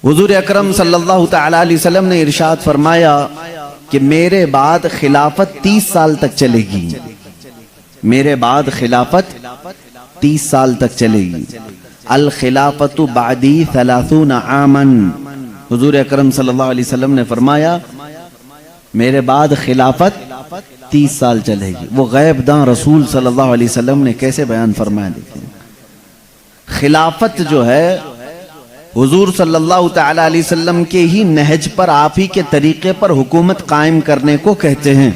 حضور اکرم صلی اللہ تعالی علیہ وسلم نے ارشاد فرمایا کہ میرے بعد خلافت 30 سال تک چلے گی. میرے بعد خلافت 30 سال تک چلے گی. الخلافت بعدی 30 عاما. حضور اکرم صلی اللہ علیہ وسلم نے فرمایا میرے بعد خلافت 30 سال چلے گی. وہ غیب داں رسول صلی اللہ علیہ وسلم نے کیسے بیان فرمایا دیکھیں. خلافت جو ہے حضور صلی اللہ تعالی علیہ وسلم کے ہی نہج پر، آپ ہی کے طریقے پر حکومت قائم کرنے کو کہتے ہیں.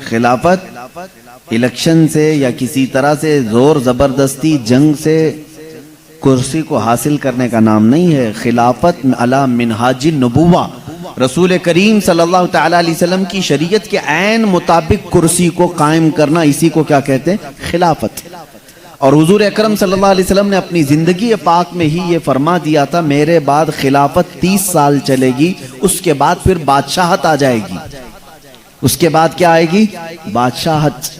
خلافت الیکشن سے یا کسی طرح سے زور زبردستی جنگ سے کرسی کو حاصل کرنے کا نام نہیں ہے. خلافت علی منہاج النبوہ، رسول کریم صلی اللہ تعالی علیہ وسلم کی شریعت کے عین مطابق کرسی کو قائم کرنا، اسی کو کیا کہتے ہیں؟ خلافت. اور حضور اکرم صلی اللہ علیہ وسلم نے اپنی زندگی پاک میں ہی یہ فرما دیا تھا میرے بعد خلافت 30 سال چلے گی، اس کے بعد پھر بادشاہت آ جائے گی. اس کے بعد کیا آئے گی؟ بادشاہت.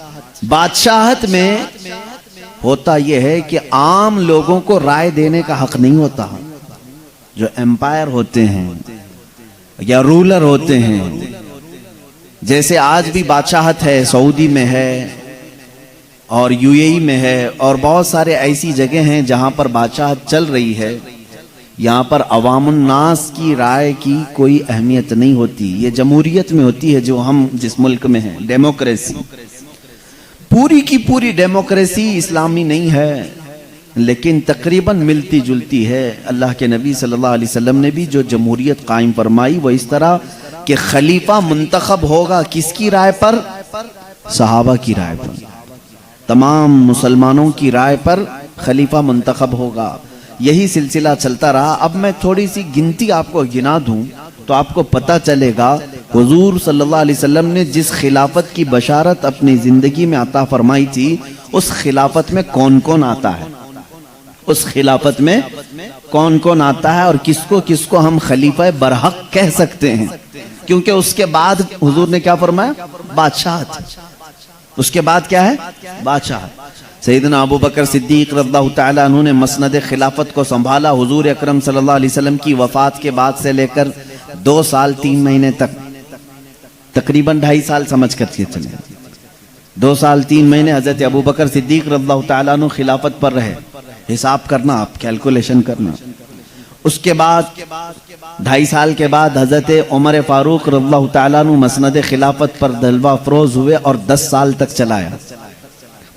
بادشاہت میں ہوتا یہ ہے کہ عام لوگوں کو رائے دینے کا حق نہیں ہوتا. جو امپائر ہوتے ہیں یا رولر ہوتے ہیں، جیسے آج بھی بادشاہت ہے، سعودی میں ہے اور یو اے ای میں ہے اور بہت سارے ایسی جگہ ہیں جہاں پر بادشاہت چل رہی ہے. یہاں پر عوام الناس کی رائے کی کوئی اہمیت نہیں ہوتی. یہ جمہوریت میں ہوتی ہے جو ہم جس ملک میں ہیں، ڈیموکریسی. پوری کی پوری ڈیموکریسی اسلامی نہیں ہے لیکن تقریباً ملتی جلتی ہے. اللہ کے نبی صلی اللہ علیہ وسلم نے بھی جو جمہوریت قائم فرمائی وہ اس طرح کہ خلیفہ منتخب ہوگا کس کی رائے پر؟ صحابہ کی رائے پر. تمام مسلمانوں کی رائے پر خلیفہ منتخب ہوگا. یہی سلسلہ چلتا رہا. اب میں تھوڑی سی گنتی آپ کو گنا دوں تو آپ کو پتہ چلے گا حضور صلی اللہ علیہ وسلم نے جس خلافت کی بشارت اپنی زندگی میں عطا فرمائی تھی اس خلافت میں کون کون آتا ہے، اس خلافت میں کون کون آتا ہے اور کس کو ہم خلیفہ برحق کہہ سکتے ہیں. کیونکہ اس کے بعد حضور نے کیا فرمایا؟ بادشاہت. اس کے بعد کیا ہے؟ بادشاہت. سیدنا ابو بکر صدیق رضی اللہ تعالیٰ عنہ نے مسند خلافت کو سنبھالا حضور اکرم صلی اللہ علیہ وسلم کی وفات کے بعد سے لے کر 2 سال 3 مہینے تک، تقریباً 2.5 سال سمجھ کر کے چلیں. 2 سال 3 مہینے حضرت ابو بکر صدیق رضی اللہ تعالیٰ عنہ خلافت پر رہے. حساب کرنا آپ، کیلکولیشن کرنا. اس کے بعد 2.5 سال کے بعد حضرت عمر فاروق رضی اللہ تعالیٰ عنہ مسند خلافت پر جلوہ افروز ہوئے اور 10 سال تک چلایا.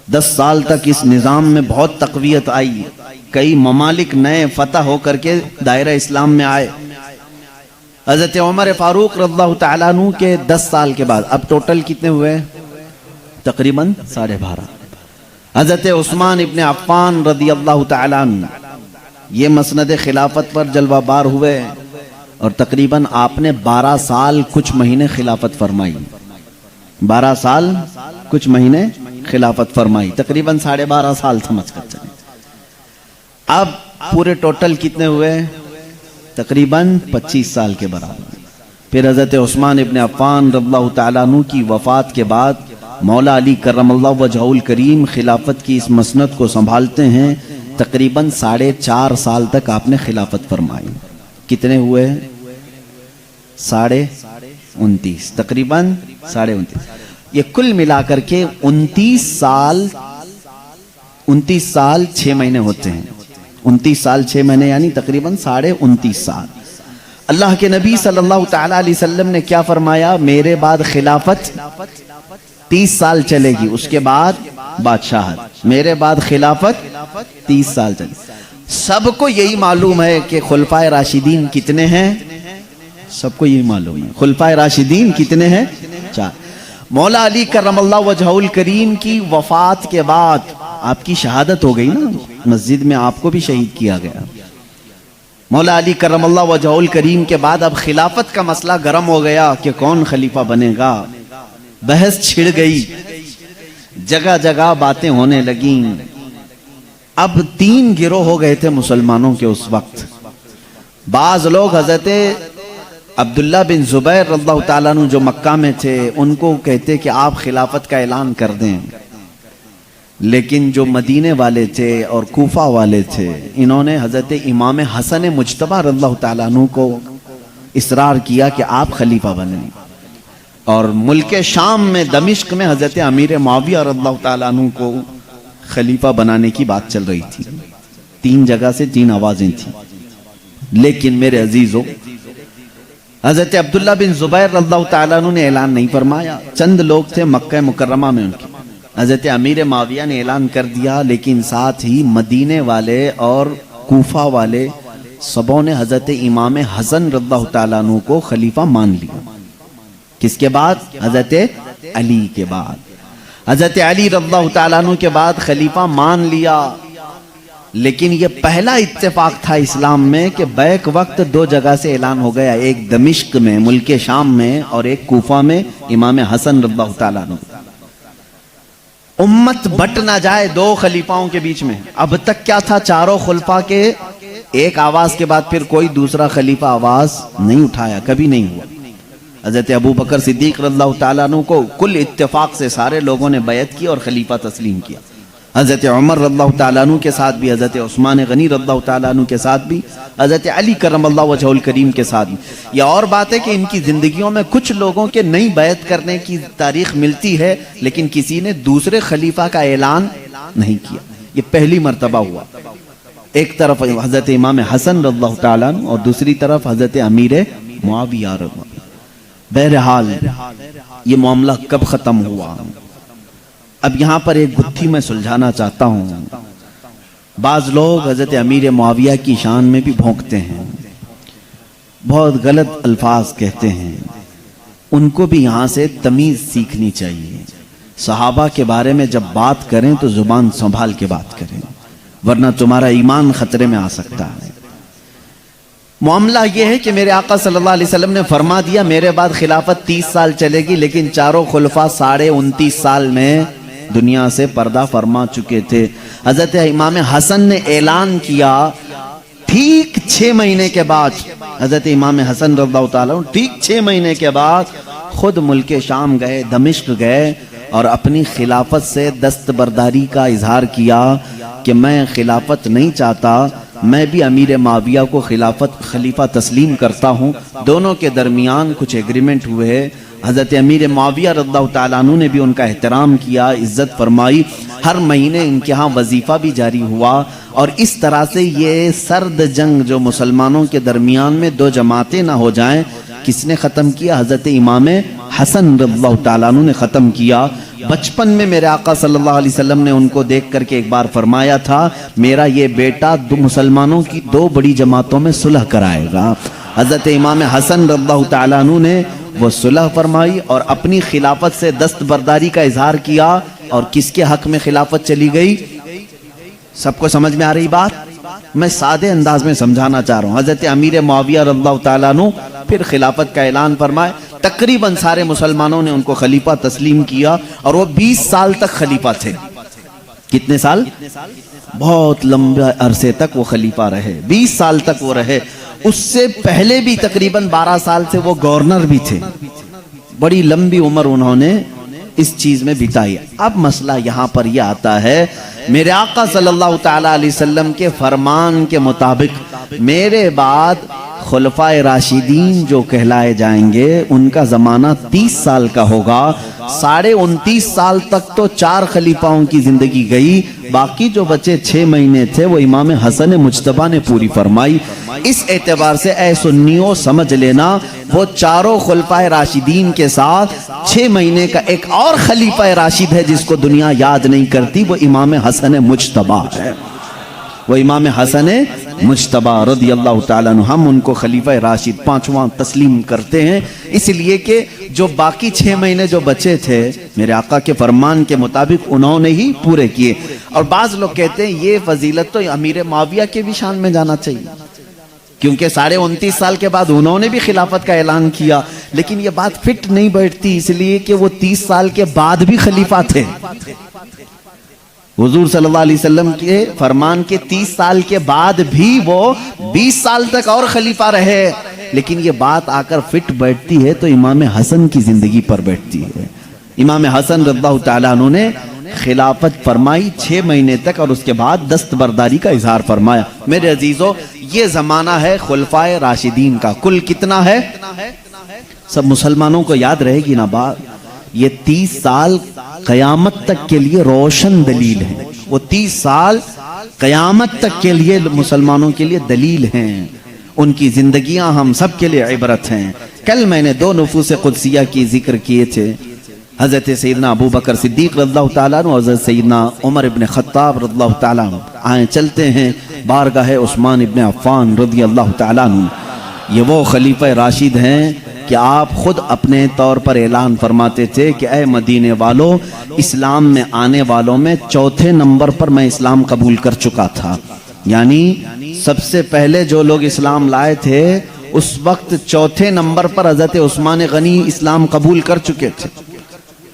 10 سال تک اس نظام میں بہت تقویت آئی. کئی ممالک نئے فتح ہو کر کے دائرہ اسلام میں آئے. حضرت عمر فاروق رضی اللہ تعالیٰ عنہ کے 10 سال کے بعد اب ٹوٹل کتنے ہوئے؟ تقریباً 12.5. حضرت عثمان ابن عفان رضی اللہ تعالیٰ عنہ یہ مسند خلافت پر جلوہ بار ہوئے اور تقریباً آپ نے 12 سال کچھ مہینے خلافت فرمائی. 12 سال کچھ مہینے خلافت فرمائی، تقریباً 12.5 سال سمجھ کر چلیں. اب پورے ٹوٹل کتنے ہوئے؟ تقریباً 25 سال کے برابر. پھر حضرت عثمان ابن عفان رضی اللہ تعالیٰ عنہ کی وفات کے بعد مولا علی کرم اللہ وجہہ الکریم خلافت کی اس مسند کو سنبھالتے ہیں. تقریباً 4.5 سال تک آپ نے خلافت فرمائی. کتنے ہوئے؟ 29.5، تقریباً 29.5. یہ کل ملا کر کے 29 سال 6 مہینے ہوتے ہیں. 29 سال 6 مہینے یعنی تقریباً 29.5 سال. اللہ کے نبی صلی اللہ تعالی علیہ وسلم نے کیا فرمایا؟ میرے بعد خلافت 30 سال چلے گی، اس کے بعد بادشاہت. میرے بعد خلافت 30 سال چلے گی. سب کو یہی معلوم ہے کہ خلفائے راشدین کتنے ہیں؟ سب کو یہی معلوم ہے خلفائے راشدین کتنے ہیں؟ 4. مولا علی کرم اللہ وجہہ الکریم کی وفات کے بعد آپ کی شہادت ہو گئی نا، مسجد میں آپ کو بھی شہید کیا گیا. مولا علی کرم اللہ وجہہ الکریم کے بعد اب خلافت کا مسئلہ گرم ہو گیا کہ کون خلیفہ بنے گا. بحث چھڑ گئی، جگہ جگہ باتیں ہونے لگیں. اب 3 گروہ ہو گئے تھے مسلمانوں کے اس وقت. بعض لوگ حضرت عبداللہ بن زبیر رضی اللہ تعالیٰ عنہ جو مکہ میں تھے ان کو کہتے کہ آپ خلافت کا اعلان کر دیں. لیکن جو مدینے والے تھے اور کوفہ والے تھے، انہوں نے حضرت امام حسن مجتبی رضی اللہ تعالیٰ عنہ کو اصرار کیا کہ آپ خلیفہ بنیں، اور ملک شام میں دمشق میں حضرت امیر معاویہ رضی اللہ تعالیٰ عنہ کو خلیفہ بنانے کی بات چل رہی تھی۔ 3 جگہ سے 3 آوازیں تھیں، لیکن میرے عزیزو، حضرت عبداللہ بن زبیر رضی اللہ تعالیٰ عنہ نے اعلان نہیں فرمایا، چند لوگ تھے مکہ مکرمہ میں ان کے، حضرت امیر معاویہ نے اعلان کر دیا، لیکن ساتھ ہی مدینے والے اور کوفہ والے سبوں نے حضرت امام حسن رضی اللہ تعالیٰ عنہ کو خلیفہ مان لیا۔ کس کے بعد؟ حضرت علی کے بعد۔ حضرت علی رضی اللہ تعالیٰ عنہ کے بعد خلیفہ مان لیا، لیکن یہ پہلا اتفاق تھا اسلام میں کہ بیک وقت 2 جگہ سے اعلان ہو گیا، ایک دمشق میں ملک شام میں اور ایک کوفہ میں امام حسن رضی اللہ تعالیٰ عنہ۔ امت بٹ نہ جائے 2 خلیفاؤں کے بیچ میں۔ اب تک کیا تھا؟ چاروں خلفاء کے ایک آواز کے بعد پھر کوئی دوسرا خلیفہ آواز نہیں اٹھایا، کبھی نہیں ہوا۔ حضرت ابو بکر صدیق رضی اللہ تعالیٰ عنہ کو کل اتفاق سے سارے لوگوں نے بیعت کی اور خلیفہ تسلیم کیا۔ حضرت عمر رضی اللہ تعالیٰ عنہ کے ساتھ بھی، حضرت عثمان غنی رضی اللہ تعالیٰ عنہ کے ساتھ بھی، حضرت علی کرم اللہ وجہہ الکریم کے ساتھ بھی۔ یہ اور بات ہے کہ ان کی زندگیوں میں کچھ لوگوں کے نئی بیعت کرنے کی تاریخ ملتی ہے، لیکن کسی نے دوسرے خلیفہ کا اعلان نہیں کیا۔ یہ پہلی مرتبہ ہوا۔ ایک طرف حضرت امام حسن رضی اللہ تعالیٰ عنہ اور دوسری طرف حضرت امیر معاویہ رضی اللہ عنہ۔ بہرحال یہ معاملہ کب ختم ہوا؟ اب یہاں پر ایک گتھی میں سلجھانا چاہتا ہوں۔ بعض لوگ حضرت امیر معاویہ کی شان میں بھی بھونکتے ہیں، بہت غلط الفاظ کہتے ہیں، ان کو بھی یہاں سے تمیز سیکھنی چاہیے۔ صحابہ کے بارے میں جب بات کریں تو زبان سنبھال کے بات کریں، ورنہ تمہارا ایمان خطرے میں آ سکتا ہے۔ معاملہ یہ ہے کہ میرے آقا صلی اللہ علیہ وسلم نے فرما دیا میرے بعد خلافت 30 سال چلے گی، لیکن چاروں خلفاء 29.5 سال میں دنیا سے پردہ فرما چکے تھے۔ حضرت امام حسن نے اعلان کیا، ٹھیک 6 مہینے کے بعد حضرت امام حسن رضی اللہ تعالیٰ ٹھیک 6 مہینے کے بعد خود ملک شام گئے، دمشق گئے اور اپنی خلافت سے دستبرداری کا اظہار کیا کہ میں خلافت نہیں چاہتا، میں بھی امیر معاویہ کو خلیفہ تسلیم کرتا ہوں۔ دونوں کے درمیان کچھ ایگریمنٹ ہوئے۔ حضرت امیر معاویہ رضی اللہ تعالیٰ عنہ نے بھی ان کا احترام کیا، عزت فرمائی، ہر مہینے ان کے ہاں وظیفہ بھی جاری ہوا، اور اس طرح سے یہ سرد جنگ جو مسلمانوں کے درمیان میں 2 جماعتیں نہ ہو جائیں، کس نے ختم کیا؟ حضرت امام حسن رضی اللہ تعالیٰ عنہ نے ختم کیا۔ بچپن میں میرے آقا صلی اللہ علیہ وسلم نے ان کو دیکھ کر کے ایک بار فرمایا تھا، میرا یہ بیٹا مسلمانوں کی 2 بڑی جماعتوں میں صلح کرائے گا۔ حضرت امام حسن رضی اللہ تعالیٰ عنہ نے وہ صلح فرمائی اور اپنی خلافت سے دستبرداری کا اظہار کیا، اور کس کے حق میں خلافت چلی گئی؟ سب کو سمجھ میں آ رہی بات؟ میں سادے انداز میں سمجھانا چاہ رہا ہوں۔ حضرت امیر معاویہ رضی اللہ تعالیٰ عنہ پھر خلافت کا اعلان فرمائے، تقریباً سارے مسلمانوں نے ان کو خلیفہ تسلیم کیا، اور وہ 20 سال تک خلیفہ تھے۔ کتنے سال؟ بہت لمبے عرصے تک وہ خلیفہ رہے، 20 سال تک وہ رہے۔ اس سے پہلے بھی تقریباً 12 سال سے وہ گورنر بھی تھے۔ بڑی لمبی عمر انہوں نے اس چیز میں بتائی۔ اب مسئلہ یہاں پر یہ آتا ہے، میرے آقا صلی اللہ تعالیٰ علیہ وسلم کے فرمان کے مطابق میرے بعد خلفائے راشدین جو کہلائے جائیں گے ان کا زمانہ 30 سال کا ہوگا۔ 29.5 سال تک تو 4 خلیفاؤں کی زندگی گئی، باقی جو بچے 6 مہینے تھے وہ امام حسن مجتبی نے پوری فرمائی۔ اس اعتبار سے اے سنیوں سمجھ لینا، وہ 4 خلفائے راشدین کے ساتھ 6 مہینے کا ایک اور خلیفہ راشد ہے جس کو دنیا یاد نہیں کرتی، وہ امام حسن مجتبی ہے۔ وہ امام حسن مجتبی رضی اللہ تعالیٰ عنہ، ہم ان کو خلیفہ راشد 5واں تسلیم کرتے ہیں، اس لیے کہ جو باقی 6 مہینے جو بچے تھے میرے آقا کے فرمان کے مطابق انہوں نے ہی پورے کیے۔ اور بعض لوگ کہتے ہیں یہ فضیلت تو امیر معاویہ کے بھی شان میں جانا چاہیے، کیونکہ 29.5 سال کے بعد انہوں نے بھی خلافت کا اعلان کیا، لیکن یہ بات فٹ نہیں بیٹھتی، اس لیے کہ وہ 30 سال کے بعد بھی خلیفہ تھے۔ حضور صلی اللہ علیہ وسلم کے فرمان کے 30 سال کے بعد بھی وہ 20 سال تک اور خلیفہ رہے، لیکن یہ بات آ کر فٹ بیٹھتی ہے تو امام حسن کی زندگی پر بیٹھتی ہے۔ امام حسن رضی اللہ تعالیٰ عنہ نے خلافت فرمائی 6 مہینے تک، اور اس کے بعد دستبرداری کا اظہار فرمایا۔ میرے عزیزو، یہ زمانہ ہے خلفائے راشدین کا۔ کل کتنا ہے؟ سب مسلمانوں کو یاد رہے گی نا بات، یہ 30 سال قیامت تک کے لیے روشن دلیل ہے۔ وہ 30 سال قیامت تک کے لیے مسلمانوں کے لیے دلیل ہیں، ان کی زندگیاں ہم سب کے لیے عبرت ہیں۔ کل میں نے 2 نفوس قدسیہ کی ذکر کیے تھے، حضرت سیدنا ابو بکر صدیق رضی اللہ تعالیٰ عنہ اور حضرت سیدنا عمر ابن خطاب رضی اللہ تعالیٰ عنہ۔ آئیں چلتے ہیں بارگاہ عثمان ابن عفان رضی اللہ تعالیٰ عنہ۔ یہ وہ خلیفہ راشد ہیں کہ آپ خود اپنے طور پر اعلان فرماتے تھے کہ اے مدینے والو، اسلام میں آنے والوں میں 4تھے نمبر پر میں اسلام قبول کر چکا تھا۔ یعنی سب سے پہلے جو لوگ اسلام لائے تھے اس وقت 4تھے نمبر پر حضرت عثمان غنی اسلام قبول کر چکے تھے۔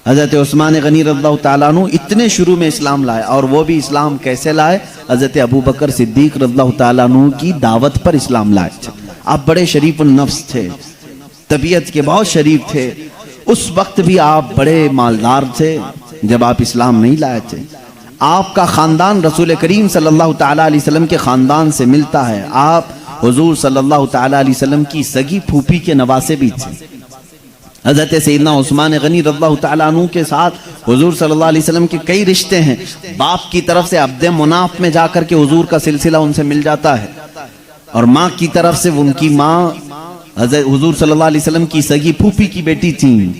حضرت عثمان غنی رضی اللہ تعالیٰ عنہ اتنے شروع میں اسلام لائے، اور وہ بھی اسلام کیسے لائے؟ حضرت ابو بکر صدیق رضی اللہ تعالیٰ عنہ کی دعوت پر اسلام لائے تھے۔ آپ بڑے شریف النفس تھے، طبیعت کے بہت شریف تھے، اس وقت بھی آپ بڑے مالدار تھے جب آپ اسلام نہیں لائے تھے۔ آپ کا خاندان رسول کریم صلی اللہ تعالیٰ علیہ وسلم کے خاندان سے ملتا ہے۔ آپ حضور صلی اللہ تعالیٰ علیہ وسلم کی سگی پھوپھی کے نواسے بھی تھے۔ حضرت سیدنا عثمان غنی رضی اللہ تعالیٰ عنہ کے ساتھ حضور صلی اللہ علیہ وسلم کے کئی رشتے ہیں۔ باپ کی طرف سے عبد مناف میں جا کر کے حضور کا سلسلہ ان سے مل جاتا ہے، اور ماں کی طرف سے ان کی ماں حضرت حضور صلی اللہ علیہ وسلم کی سگی پھوپھی کی بیٹی تھیں۔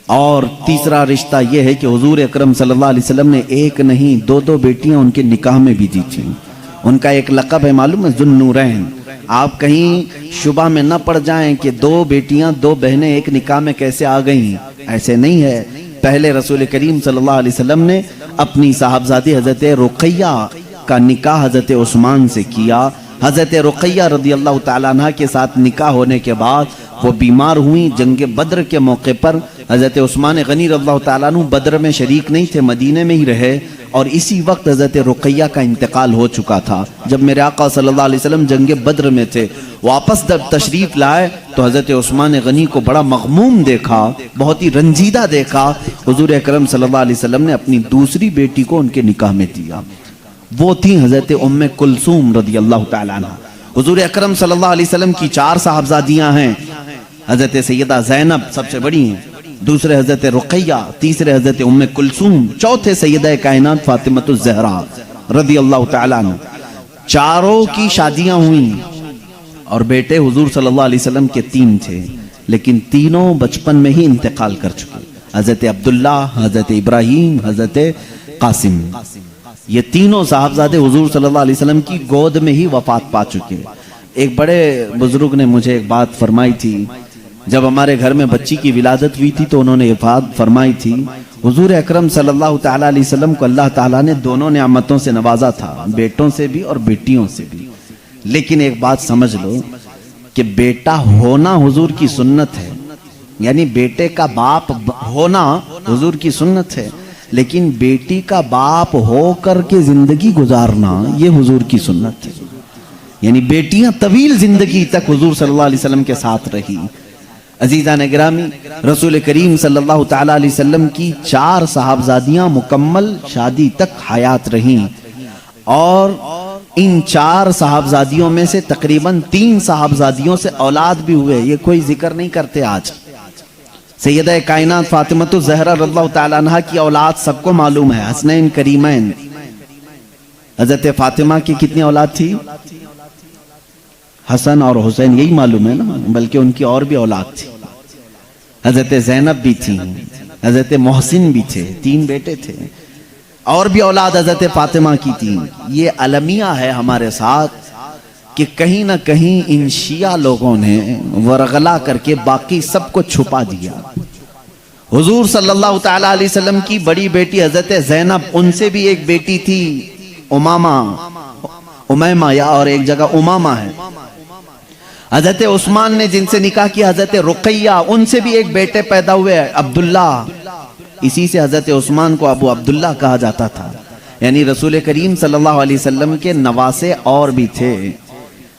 اور تیسرا رشتہ یہ ہے کہ حضور اکرم صلی اللہ علیہ وسلم نے 1 نہیں 2 بیٹیاں ان کے نکاح میں بھی دی تھیں۔ ان کا ایک لقب ہے معلوم ہے، ذوالنورین۔ آپ کہیں شبہ میں نہ پڑ جائیں کہ 2 بیٹیاں 2 بہنیں ایک نکاح میں کیسے آ گئیں، ایسے نہیں ہے۔ پہلے رسول کریم صلی اللہ علیہ وسلم نے اپنی صاحبزادی حضرت رقیہ کا نکاح حضرت عثمان سے کیا۔ حضرت رقیہ رضی اللہ تعالیٰ عنہ کے ساتھ نکاح ہونے کے بعد وہ بیمار ہوئیں۔ جنگ بدر کے موقع پر حضرت عثمان غنی رضی اللہ تعالیٰ عنہ بدر میں شریک نہیں تھے، مدینے میں ہی رہے، اور اسی وقت حضرت رقیہ کا انتقال ہو چکا تھا۔ جب میرے آقا صلی اللہ علیہ وسلم جنگ بدر میں تھے، واپس جب تشریف لائے تو حضرت عثمان غنی کو بڑا مغموم دیکھا، بہت ہی رنجیدہ دیکھا۔ حضور اکرم صلی اللہ علیہ وسلم نے اپنی دوسری بیٹی کو ان کے نکاح میں دیا، وہ تھی حضرت ام کلثوم رضی اللہ تعالیٰ عنہ۔ حضور اکرم صلی اللہ علیہ وسلم کی 4 صاحبزادیاں ہیں، حضرت سیدہ زینب سب سے بڑی ہیں، دوسرے حضرت رقیہ، تیسرے حضرت ام کلثوم، چوتھے سیدہ کائنات فاطمہ الزہرا رضی اللہ تعالیٰ عنہ۔ چاروں کی شادیاں ہوئیں، اور بیٹے حضور صلی اللہ علیہ وسلم کے 3 تھے، لیکن تینوں بچپن میں ہی انتقال کر چکے۔ حضرت عبداللہ، حضرت ابراہیم، حضرت قاسم، یہ تینوں صاحبزادے حضور صلی اللہ علیہ وسلم کی گود میں ہی وفات پا چکے۔ ایک بڑے بزرگ نے مجھے ایک بات فرمائی تھی، جب ہمارے گھر میں بچی کی ولادت ہوئی تھی تو انہوں نے یہ بات فرمائی تھی، حضور اکرم صلی اللہ تعالیٰ علیہ وسلم کو اللہ تعالیٰ نے دونوں نعمتوں سے نوازا تھا، بیٹوں سے بھی اور بیٹیوں سے بھی، لیکن ایک بات سمجھ لو کہ بیٹا ہونا حضور کی سنت ہے، یعنی بیٹے کا باپ ہونا حضور کی سنت ہے، لیکن بیٹی کا باپ ہو کر کے زندگی گزارنا یہ حضور کی سنت ہے۔ یعنی بیٹیاں طویل زندگی تک حضور صلی اللہ علیہ وسلم کے ساتھ رہی۔ عزیزان گرامی، رسول کریم صلی اللہ تعالیٰ علیہ وسلم کی 4 صاحبزادیاں مکمل شادی تک حیات رہیں، اور ان 4 صاحبزادیوں میں سے تقریباً 3 صاحبزادیوں سے اولاد بھی ہوئے، یہ کوئی ذکر نہیں کرتے آج۔ سیدہ کائنات فاطمہ الزہرا رضی اللہ تعالیٰ عنہ کی اولاد سب کو معلوم ہے، حسنین کریمین۔ حضرت فاطمہ کی کتنی اولاد تھی؟ حسن اور حسین، یہی معلوم ہے نا، بلکہ ان کی اور بھی اولاد تھی۔ حضرت زینب بھی تھی، حضرت محسن بھی تھے، 3 بیٹے تھے، اور بھی اولاد حضرت فاطمہ کی تھی۔ یہ المیہ ہے ہمارے ساتھ کہ کہیں نہ کہیں ان شیعہ لوگوں نے ورغلا کر کے باقی سب کو چھپا دیا۔ حضور صلی اللہ تعالیٰ علیہ وسلم کی بڑی بیٹی حضرت زینب، ان سے بھی ایک بیٹی تھی امیمہ، یا اور ایک جگہ امامہ ہے۔ حضرت عثمان نے جن سے نکاح کیا حضرت رقیہ، ان سے بھی ایک بیٹے پیدا ہوئے عبداللہ، اسی سے حضرت عثمان کو ابو عبداللہ کہا جاتا تھا۔ یعنی رسول کریم صلی اللہ علیہ وسلم کے نواسے اور بھی تھے،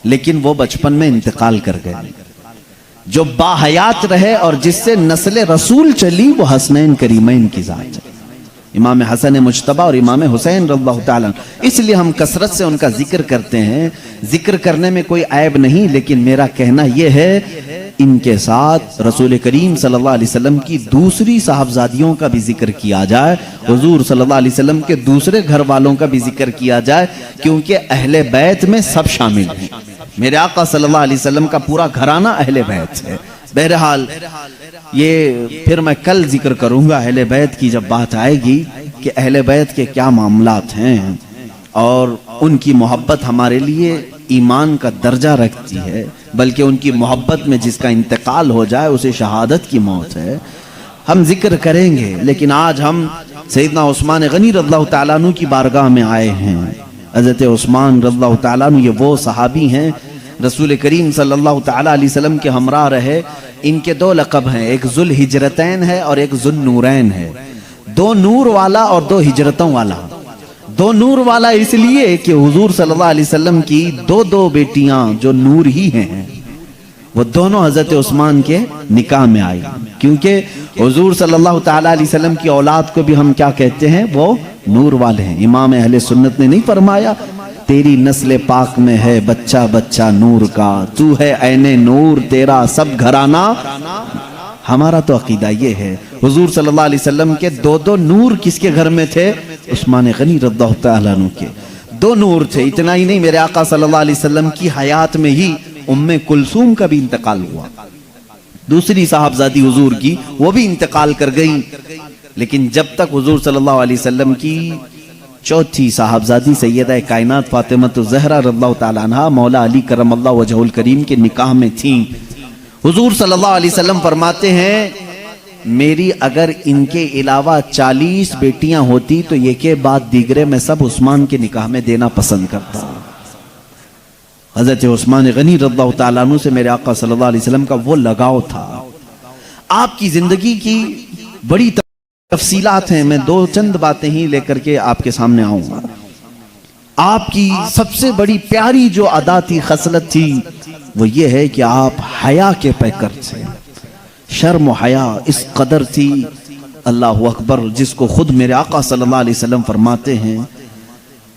لیکن وہ بچپن میں انتقال کر گئے۔ جو باحیات رہے اور جس سے نسل رسول چلی وہ حسنین کریمین کی ذات ہے۔ امام حسن مجتبی اور امام حسین رضی اللہ تعالیٰ عنہ. اس لیے ہم کثرت سے ان کا ذکر کرتے ہیں. ذکر کرنے میں کوئی عیب نہیں، لیکن میرا کہنا یہ ہے ان کے ساتھ رسول کریم صلی اللہ علیہ وسلم کی دوسری صاحبزادیوں کا بھی ذکر کیا جائے، حضور صلی اللہ علیہ وسلم کے دوسرے گھر والوں کا بھی ذکر کیا جائے، کیونکہ اہل بیت میں سب شامل ہیں. میرے آقا صلی اللہ علیہ وسلم کا پورا گھرانہ اہل بیت ہے. بہرحال یہ پھر میں کل ذکر کروں گا اہل بیت کی جب بات آئے گی کہ اہل بیت کے کیا معاملات ہیں، اور ان کی محبت ہمارے لیے ایمان کا درجہ رکھتی ہے، بلکہ ان کی محبت میں جس کا انتقال ہو جائے اسے شہادت کی موت ہے. ہم ذکر کریں گے، لیکن آج ہم سیدنا عثمان غنی رضی اللہ تعالیٰ عنہ کی بارگاہ میں آئے ہیں. حضرت عثمان رضی اللہ تعالیٰ عنہ یہ وہ صحابی ہیں رسول کریم صلی اللہ تعالیٰ علیہ وسلم کے ہمراہ رہے. ان کے دو لقب ہیں، ایک ذوالہجرتین ہے اور ایک ذوالنورین ہے. دو نور والا اور دو ہجرتوں والا. دو نور والا اس لیے کہ حضور صلی اللہ علیہ وسلم کی دو بیٹیاں جو نور ہی ہیں وہ دونوں حضرت عثمان کے نکاح میں آئی، کیونکہ حضور صلی اللہ تعالیٰ علیہ وسلم کی اولاد کو بھی ہم کیا کہتے ہیں؟ وہ نور والے ہیں. امام اہل سنت نے نہیں فرمایا تیری نسل پاک میں ہے بچہ بچہ نور کا، تو ہے عین نور تیرا سب گھرانہ. ہمارا تو عقیدہ یہ ہے حضور صلی اللہ علیہ وسلم کے دو نور کس کے گھر میں تھے؟ عثمان غنی رضی اللہ تعالیٰ عنہ کے دو نور تھے. اتنا ہی نہیں، میرے آقا صلی اللہ علیہ وسلم کی حیات میں ہی ام کلثوم کا بھی انتقال ہوا، دوسری صاحبزادی حضور کی، وہ بھی انتقال کر گئی. لیکن جب تک حضور صلی اللہ علیہ وسلم کی چوتھی صاحبزادی سیدہ کائنات فاطمہ الزہرا رضی اللہ تعالیٰ عنہا مولا علی کرم اللہ وجہہ الکریم کے نکاح میں تھیں، حضور صلی اللہ علیہ وسلم فرماتے ہیں میری اگر ان کے علاوہ 40 بیٹیاں ہوتی تو یہ کے بعد دیگرے میں سب عثمان کے نکاح میں دینا پسند کرتا. حضرت عثمان غنی رضی اللہ تعالیٰ عنہ سے میرے آقا صلی اللہ علیہ وسلم کا وہ لگاؤ تھا. آپ کی زندگی کی بڑی تفصیلات ہیں، میں دو چند باتیں ہی لے کر کے آپ کے سامنے آؤں گا. آپ کی سب سے بڑی پیاری جو عادہ تھی، خصلت تھی، وہ یہ ہے کہ آپ حیا کے پیکر تھے. شرم و حیا اس قدر تھی، اللہ اکبر، جس کو خود میرے آقا صلی اللہ علیہ وسلم فرماتے ہیں.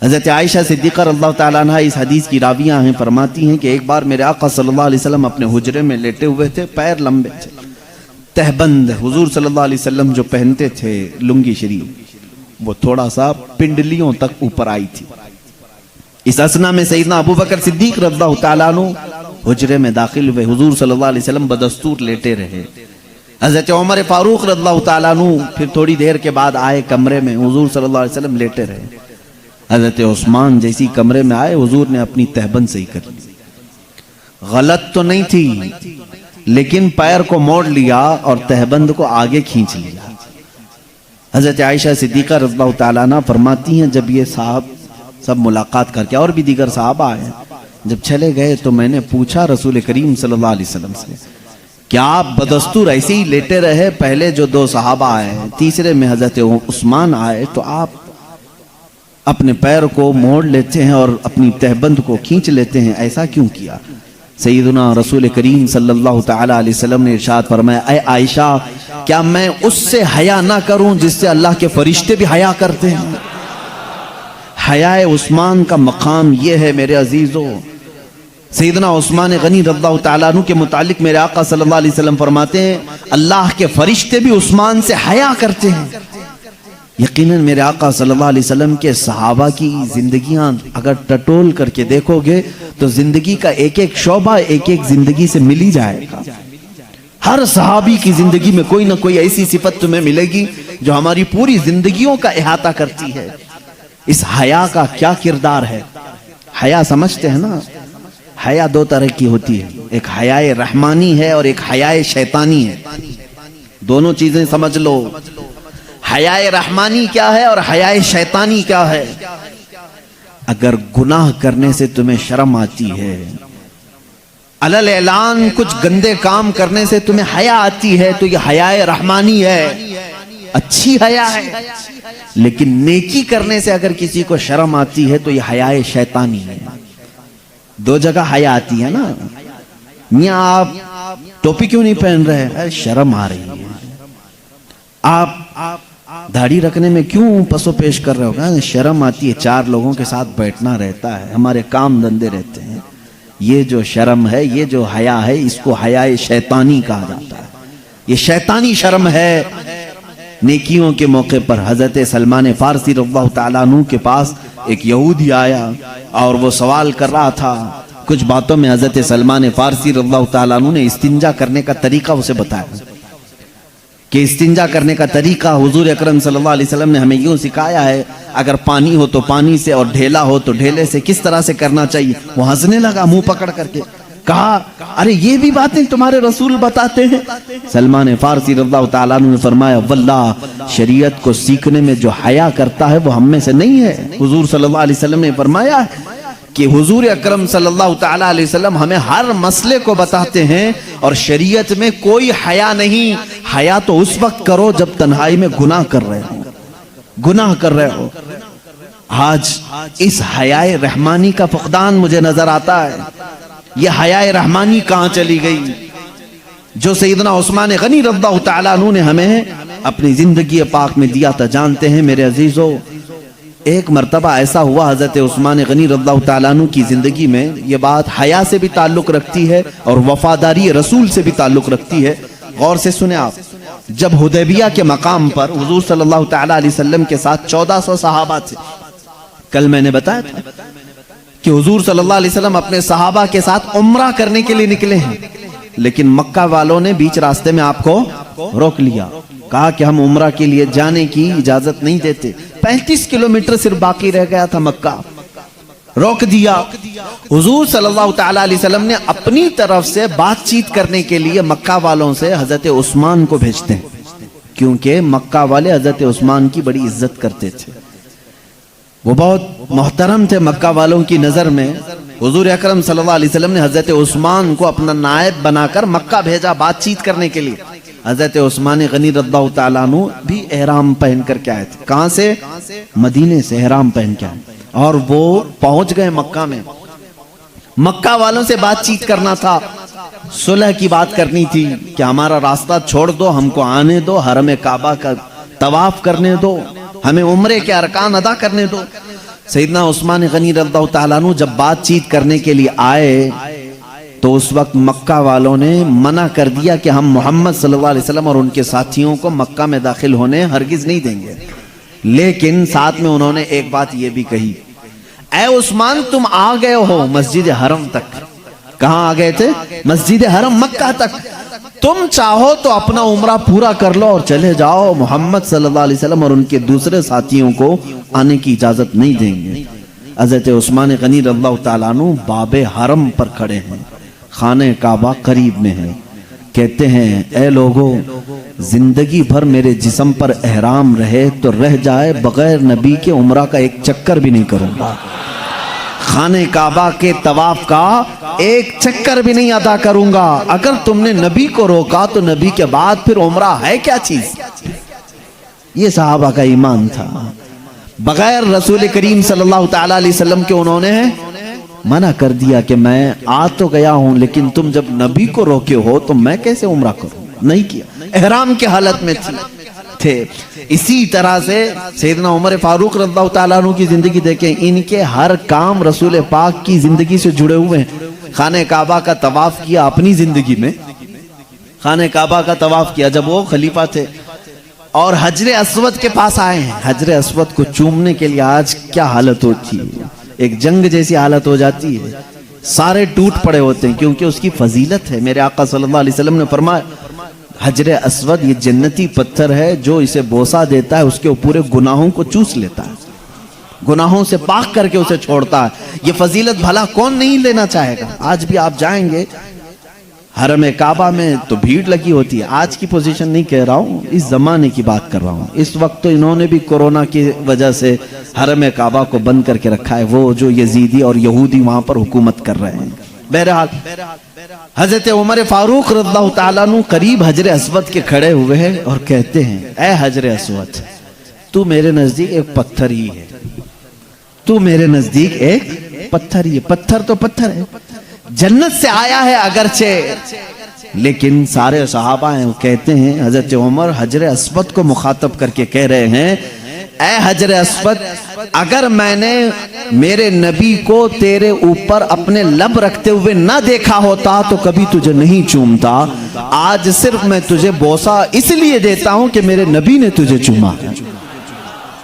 حضرت عائشہ صدیقہ رضی اللہ تعالیٰ عنہ اس حدیث کی راویہ ہیں، فرماتی ہیں کہ ایک بار میرے آقا صلی اللہ علیہ وسلم اپنے حجرے میں لیٹے ہوئے تھے، پیر لمبے تھے، تہبند حضور صلی اللہ علیہ وسلم جو پہنتے تھے لنگی شریف وہ تھوڑا سا پنڈلیوں تک اوپر آئی تھی. اس اسنا میں سیدنا ابو بکر صدیق رضی اللہ تعالیٰ عنہ حجرے میں داخل ہوئے، حضور صلی اللہ علیہ وسلم بدستور لیٹے رہے. حضرت عمر فاروق رضی اللہ تعالیٰ عنہ پھر تھوڑی دیر کے بعد آئے کمرے میں، حضور صلی اللہ علیہ وسلم لیٹے رہے. حضرت عثمان جیسی کمرے میں آئے، حضور نے اپنی تہبند صحیح کر لی. غلط تو نہیں تھی، لیکن پیر کو موڑ لیا اور تہبند کو آگے کھینچ لیا. حضرت عائشہ صدیقہ رضی اللہ تعالیٰ عنہ فرماتی ہیں جب یہ صاحب سب ملاقات کر کے، اور بھی دیگر صحابہ آئے، جب چلے گئے تو میں نے پوچھا رسول کریم صلی اللہ علیہ وسلم سے کیا آپ بدستور ایسے ہی لیٹے رہے؟ پہلے جو دو صحابہ آئے، تیسرے میں حضرت عثمان آئے، تو آپ اپنے پیر کو موڑ لیتے ہیں اور اپنی تہبند کو کھینچ لیتے ہیں، ایسا کیوں کیا؟ سیدنا رسول کریم صلی اللہ تعالیٰ علیہ وسلم نے ارشاد فرمایا اے عائشہ کیا میں اس سے حیا نہ کروں جس سے اللہ کے فرشتے بھی حیا کرتے ہیں؟ حیاء عثمان کا مقام یہ ہے میرے عزیزو. سیدنا عثمان غنی رضی اللہ تعالیٰ عنہ کے متعلق میرے آقا صلی اللہ علیہ وسلم فرماتے ہیں اللہ کے فرشتے بھی عثمان سے حیا کرتے ہیں. یقیناً میرے آقا صلی اللہ علیہ وسلم کے صحابہ کی زندگیاں اگر ٹٹول کر کے دیکھو گے تو زندگی کا ایک ایک شعبہ ایک ایک زندگی سے مل ہی جائے گا. ہر صحابی کی زندگی میں کوئی نہ کوئی ایسی صفت تمہیں ملے گی جو ہماری پوری زندگیوں کا احاطہ کرتی ہے. اس حیا کا کیا کردار ہے؟ حیا سمجھتے ہیں نا، حیا دو طرح کی ہوتی ہے، ایک حیاء رحمانی ہے اور ایک حیاء شیطانی ہے. دونوں چیزیں سمجھ لو. حیاء رحمانی کیا ہے اور حیاء شیطانی کیا ہے؟ اگر گناہ کرنے سے تمہیں شرم آتی ہے، علل اعلان کچھ گندے کام کرنے سے تمہیں حیا آتی ہے تو یہ حیاء رحمانی ہے، اچھی حیا ہے. لیکن نیکی کرنے سے اگر کسی کو شرم آتی ہے تو یہ حیاء شیطانی ہے. دو جگہ حیا آتی ہے نا. میاں آپ ٹوپی کیوں نہیں پہن رہے؟ شرم آ رہی ہے. آپ داڑھی رکھنے میں کیوں پسو پیش کر رہے ہو؟ کہا شرم آتی ہے، 4 لوگوں کے ساتھ بیٹھنا رہتا ہے، ہمارے کام دھندے رہتے ہیں، یہ جو شرم ہے، یہ جو حیا ہے، اس کو حیا شیطانی کہا جاتا ہے، یہ شیطانی شرم ہے۔ نیکیوں کے موقع پر حضرت سلمان فارسی رضی اللہ تعالیٰ عنہ کے پاس ایک یہودی آیا اور وہ سوال کر رہا تھا، کچھ باتوں میں حضرت سلمان فارسی رضی اللہ تعالیٰ عنہ نے استنجا کرنے کا طریقہ اسے بتایا کہ استنجا کرنے کا طریقہ حضور اکرم صلی اللہ علیہ وسلم نے ہمیں یوں سکھایا ہے، اگر پانی ہو تو پانی سے اور ڈھیلا ہو تو ڈھیلے سے کس طرح سے کرنا چاہیے۔ وہ ہنسنے لگا منہ پکڑ کر کے، کہا ارے یہ بھی باتیں تمہارے رسول بتاتے ہیں؟ سلمان فارسی رضی اللہ تعالیٰ عنہ نے فرمایا واللہ شریعت کو سیکھنے میں جو حیا کرتا ہے وہ ہم میں سے نہیں ہے۔ حضور صلی اللہ علیہ وسلم نے فرمایا کہ حضور اکرم صلی اللہ تعالیٰ علیہ وسلم ہمیں ہر مسئلے کو بتاتے ہیں اور شریعت میں کوئی حیا نہیں۔ حیا تو اس وقت کرو جب تنہائی میں گناہ کر رہے ہو، گناہ کر رہے ہو۔ آج اس حیا رحمانی کا فقدان مجھے نظر آتا ہے۔ یہ حیا رحمانی کہاں چلی گئی جو سیدنا عثمان غنی رضی اللہ تعالیٰ عنہ نے ہمیں اپنی زندگی پاک میں دیا تھا؟ جانتے ہیں میرے عزیزو، ایک مرتبہ ایسا ہوا حضرت عثمان غنی رضی اللہ تعالیٰ عنہ کی زندگی میں، یہ بات حیا سے بھی تعلق رکھتی ہے اور وفاداری رسول سے بھی تعلق رکھتی ہے۔ غور سے سنیں آپ، جب حدیبیہ کے مقام پر حضور صلی اللہ تعالیٰ علیہ وسلم کے ساتھ 1400 صحابہ تھے، کل میں نے بتایا تھا کہ حضور صلی اللہ علیہ وسلم اپنے صحابہ کے ساتھ عمرہ کرنے کے لیے نکلے ہیں، لیکن مکہ والوں نے بیچ راستے میں آپ کو روک لیا، کہا کہ ہم عمرہ کے لیے جانے کی اجازت نہیں دیتے۔ 35 کلومیٹر صرف باقی رہ گیا تھا مکہ، روک دیا۔ حضور صلی اللہ تعالیٰ علیہ وسلم نے اپنی طرف سے بات چیت کرنے کے لیے مکہ والوں سے حضرت عثمان کو بھیجتے ہیں، کیونکہ مکہ والے حضرت عثمان کی بڑی عزت کرتے تھے، وہ بہت محترم تھے مکہ والوں کی نظر میں۔ حضور اکرم صلی اللہ علیہ وسلم نے حضرت عثمان کو اپنا نائب بنا کر مکہ بھیجا بات چیت کرنے کے لیے۔ حضرت عثمان غنی رضی اللہ تعالیٰ عنہ بھی احرام پہن کر کے آئے تھے، کہاں سے؟ مدینے سے احرام پہن کے آئے، اور وہ پہنچ گئے مکہ میں۔ مکہ والوں سے بات چیت کرنا تھا، صلح کی بات کرنی تھی کہ ہمارا راستہ چھوڑ دو، ہم کو آنے دو، حرم کعبہ کا طواف کرنے دو، ہمیں عمرے کے ارکان ادا کرنے دو۔ سیدنا عثمان غنی رضی اللہ تعالیٰ عنہ جب بات چیت کرنے کے لیے آئے تو اس وقت مکہ والوں نے منع کر دیا کہ ہم محمد صلی اللہ علیہ وسلم اور ان کے ساتھیوں کو مکہ میں داخل ہونے ہرگز نہیں دیں گے، لیکن ساتھ میں انہوں نے ایک بات یہ بھی کہی، اے عثمان تم آ گئے ہو مسجد حرم تک۔ کہاں آ گئے تھے؟ مسجد حرم مکہ تک۔ تم چاہو تو اپنا عمرہ پورا کر لو اور چلے جاؤ، محمد صلی اللہ علیہ وسلم اور ان کے دوسرے ساتھیوں کو آنے کی اجازت نہیں دیں گے۔ حضرت عثمان غنی رضی اللہ تعالیٰ عنہ باب حرم پر کھڑے ہیں، خانہ کعبہ قریب میں ہے، کہتے ہیں اے لوگو، زندگی بھر میرے جسم پر احرام رہے تو رہ جائے، بغیر نبی کے عمرہ کا ایک چکر بھی نہیں کروں گا، خانہ کعبہ کے طواف کا ایک چکر بھی نہیں ادا کروں گا۔ اگر تم نے نبی کو روکا تو نبی کے بعد پھر عمرہ ہے کیا چیز؟ یہ صحابہ کا ایمان تھا۔ بغیر رسول کریم صلی اللہ تعالیٰ علیہ وسلم کے انہوں نے منع کر دیا کہ میں آ تو گیا ہوں، لیکن تم جب نبی کو روکے ہو تو میں کیسے عمرہ کروں؟ نہیں کیا، احرام کے حالت میں تھے۔ اسی طرح سے سیدنا عمر فاروق رضی اللہ تعالیٰ عنہ کی زندگی دیکھیں، ان کے ہر کام رسول پاک کی زندگی سے جڑے ہوئے ہیں۔ خانہ کعبہ کا طواف کیا اپنی زندگی میں، خانہ کعبہ کا طواف کیا جب وہ خلیفہ تھے، اور حجر اسود کے پاس آئے ہیں۔ حجر اسود کو چومنے کے لیے آج کیا حالت ہوتی ہے، ایک جنگ جیسی حالت ہو جاتی ہے، سارے ٹوٹ پڑے ہوتے ہیں، کیونکہ اس کی فضیلت ہے۔ میرے آقا صلی اللہ علیہ وسلم نے فرمایا حجر اسود یہ جنتی پتھر ہے، جو اسے بوسہ دیتا ہے اس کے پورے گناہوں کو چوس لیتا ہے، گناہوں سے پاک کر کے اسے چھوڑتا ہے۔ یہ فضیلت بھلا کون نہیں لینا چاہے گا؟ آج بھی آپ جائیں گے حرم کعبہ میں تو بھیڑ لگی ہوتی ہے۔ آج کی پوزیشن نہیں کہہ رہا ہوں، اس زمانے کی بات کر رہا ہوں۔ اس وقت تو انہوں نے بھی کورونا کی وجہ سے حرم کعبہ کو بند کر کے رکھا ہے، وہ جو یزیدی اور یہودی وہاں پر حکومت کر رہے ہیں۔ بہرحال حضرت عمر فاروق رضی اللہ تعالیٰ عنہ قریب حجر اسود کے کھڑے ہوئے ہیں اور کہتے ہیں اے حجر اسود، تو میرے نزدیک ایک پتھر ہی ہے، تو میرے نزدیک ایک پتھر ہی ہے۔ پتھر تو پتھر ہے، جنت سے آیا ہے اگرچہ، لیکن سارے صحابہ ہیں وہ کہتے ہیں حضرت عمر حجر اسود کو مخاطب کر کے کہہ رہے ہیں اے حجر اسود اگر میں نے میرے نبی کو تیرے اوپر اپنے لب رکھتے ہوئے نہ دیکھا ہوتا تو کبھی تجھے نہیں چومتا، آج صرف میں تجھے بوسہ اس لیے دیتا ہوں کہ میرے نبی نے تجھے چوما۔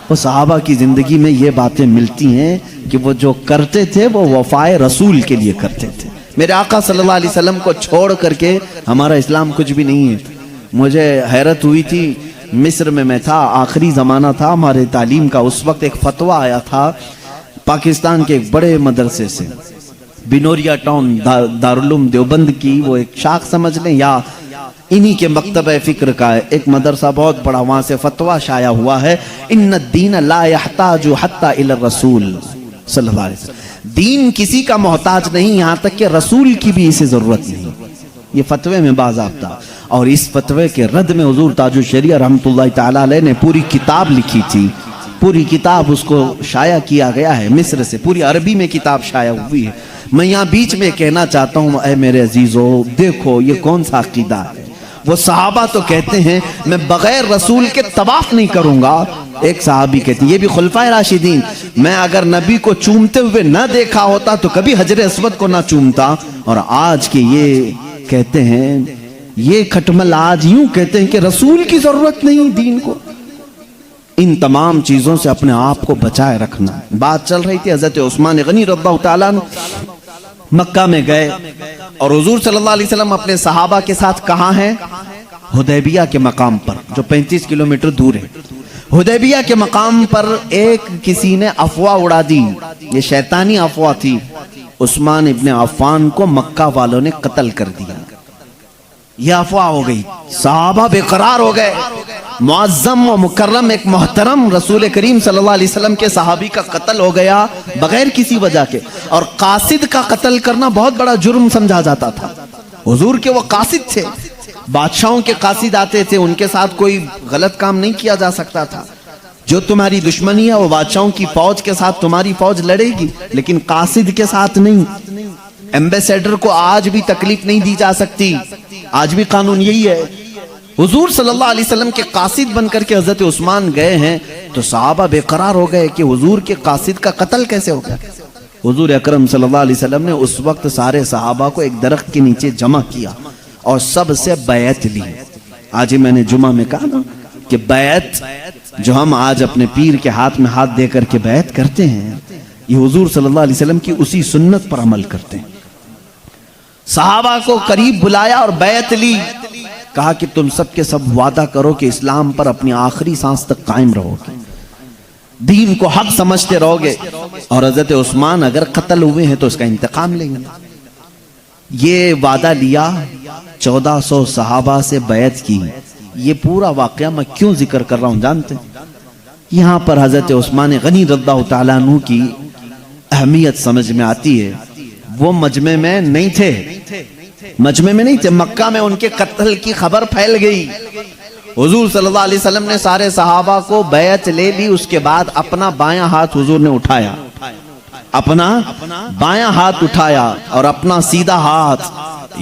وہ صحابہ کی زندگی میں یہ باتیں ملتی ہیں کہ وہ جو کرتے تھے وہ وفائے رسول کے لیے کرتے تھے۔ میرے آقا صلی اللہ علیہ وسلم کو چھوڑ کر کے ہمارا اسلام کچھ بھی نہیں ہے۔ مجھے حیرت ہوئی تھی، مصر میں تھا، آخری زمانہ تھا ہمارے تعلیم کا، اس وقت ایک فتویٰ آیا تھا پاکستان کے ایک بڑے مدرسے سے، بنوریا ٹاؤن دارالعلوم دیوبند کی وہ ایک شاخ سمجھ لیں یا انہی کے مکتبہ فکر کا ہے، ایک مدرسہ بہت بڑا، وہاں سے فتویٰ شائع ہوا ہے ان الدین لا یحتاج حتی الی الرسول صلی اللہ علیہ وسلم، دین کسی کا محتاج نہیں یہاں تک کہ رسول کی بھی اسے ضرورت نہیں۔ یہ فتوے میں باضابطہ، اور اس فتوے کے رد میں حضور تاج الشریعہ رحمۃ اللہ تعالی علیہ نے پوری کتاب لکھی تھی، پوری کتاب اس کو شائع کیا گیا ہے مصر سے، پوری عربی میں کتاب شائع ہوئی ہے۔ میں یہاں بیچ میں کہنا چاہتا ہوں اے میرے عزیزو، دیکھو یہ کون سا عقیدہ ہے۔ وہ صحابہ تو کہتے ہیں میں بغیر رسول کے طواف نہیں کروں گا، ایک صحابی کہتے ہیں، یہ بھی خلفائے راشدین، میں اگر نبی کو چومتے ہوئے نہ دیکھا ہوتا تو کبھی حجر اسود کو نہ چومتا، اور آج کے یہ کہتے ہیں، یہ کھٹمل آج یوں کہتے ہیں کہ رسول کی ضرورت نہیں دین کو۔ ان تمام چیزوں سے اپنے آپ کو بچائے رکھنا۔ بات چل رہی تھی حضرت عثمان غنی رضی اللہ تعالیٰ عنہ مکہ میں گئے اور حضور صلی اللہ علیہ وسلم اپنے صحابہ کے ساتھ کہاں ہیں؟ حدیبیہ کے مقام پر، جو 35 کلومیٹر دور ہے۔ حدیبیہ کے مقام پر ایک کسی نے افواہ اڑا دی، یہ شیطانی افواہ تھی، عثمان ابن عفان کو مکہ والوں نے قتل کر دیا۔ یہ افواہ ہو گئی، صحابہ بے قرار ہو گئے، معظم و مکرم ایک محترم رسول کریم صلی اللہ علیہ وسلم کے صحابی کا قتل ہو گیا بغیر کسی وجہ کے، اور قاصد کا قتل کرنا بہت بڑا جرم سمجھا جاتا تھا۔ حضور کے وہ قاصد تھے، بادشاہوں کے قاصد آتے تھے، ان کے ساتھ کوئی غلط کام نہیں کیا جا سکتا تھا۔ جو تمہاری دشمنی ہے وہ بادشاہوں کی فوج کے ساتھ تمہاری فوج لڑے گی، لیکن قاصد کے ساتھ نہیں۔ ایمبیسیڈر کو آج بھی تکلیف نہیں دی جا سکتی، آج بھی قانون یہی ہے۔ حضور صلی اللہ علیہ وسلم کے قاصد بن کر کے حضرت عثمان گئے ہیں تو صحابہ بے قرار ہو گئے کہ حضور کے قاصد کا قتل کیسے ہو گیا۔ حضور اکرم صلی اللہ علیہ وسلم نے اس وقت سارے صحابہ کو ایک درخت کے نیچے جمع کیا اور سب سے بیعت لی۔ آج ہی میں نے جمعہ میں کہا نا کہ بیعت جو ہم آج اپنے پیر کے ہاتھ میں ہاتھ دے کر کے بیعت کرتے ہیں، یہ حضور صلی اللہ علیہ وسلم کی اسی سنت پر عمل کرتے ہیں۔ صحابہ کو قریب بلایا اور بیعت لی، کہا کہ تم سب کے سب وعدہ کرو کہ اسلام پر اپنی آخری سانس تک قائم رہو گے، دین کو حق سمجھتے رہو گے، اور حضرت عثمان اگر قتل ہوئے ہیں تو اس کا انتقام لیں گے۔ یہ وعدہ لیا، 1400 صحابہ سے بیعت کی۔ یہ پورا واقعہ میں کیوں ذکر کر رہا ہوں جانتے ہیں؟ یہاں پر حضرت عثمان غنی رضی اللہ تعالیٰ عنہ کی اہمیت سمجھ میں آتی ہے۔ وہ مجمع میں نہیں تھے، مجمع میں نہیں تھے، مکہ میں ان کے قتل کی خبر پھیل گئی۔ حضور صلی اللہ علیہ وسلم نے سارے صحابہ کو بیعت لے لی، اس کے بعد اپنا بایاں ہاتھ حضور نے اٹھایا، اپنا بایاں ہاتھ اٹھایا اور اپنا سیدھا ہاتھ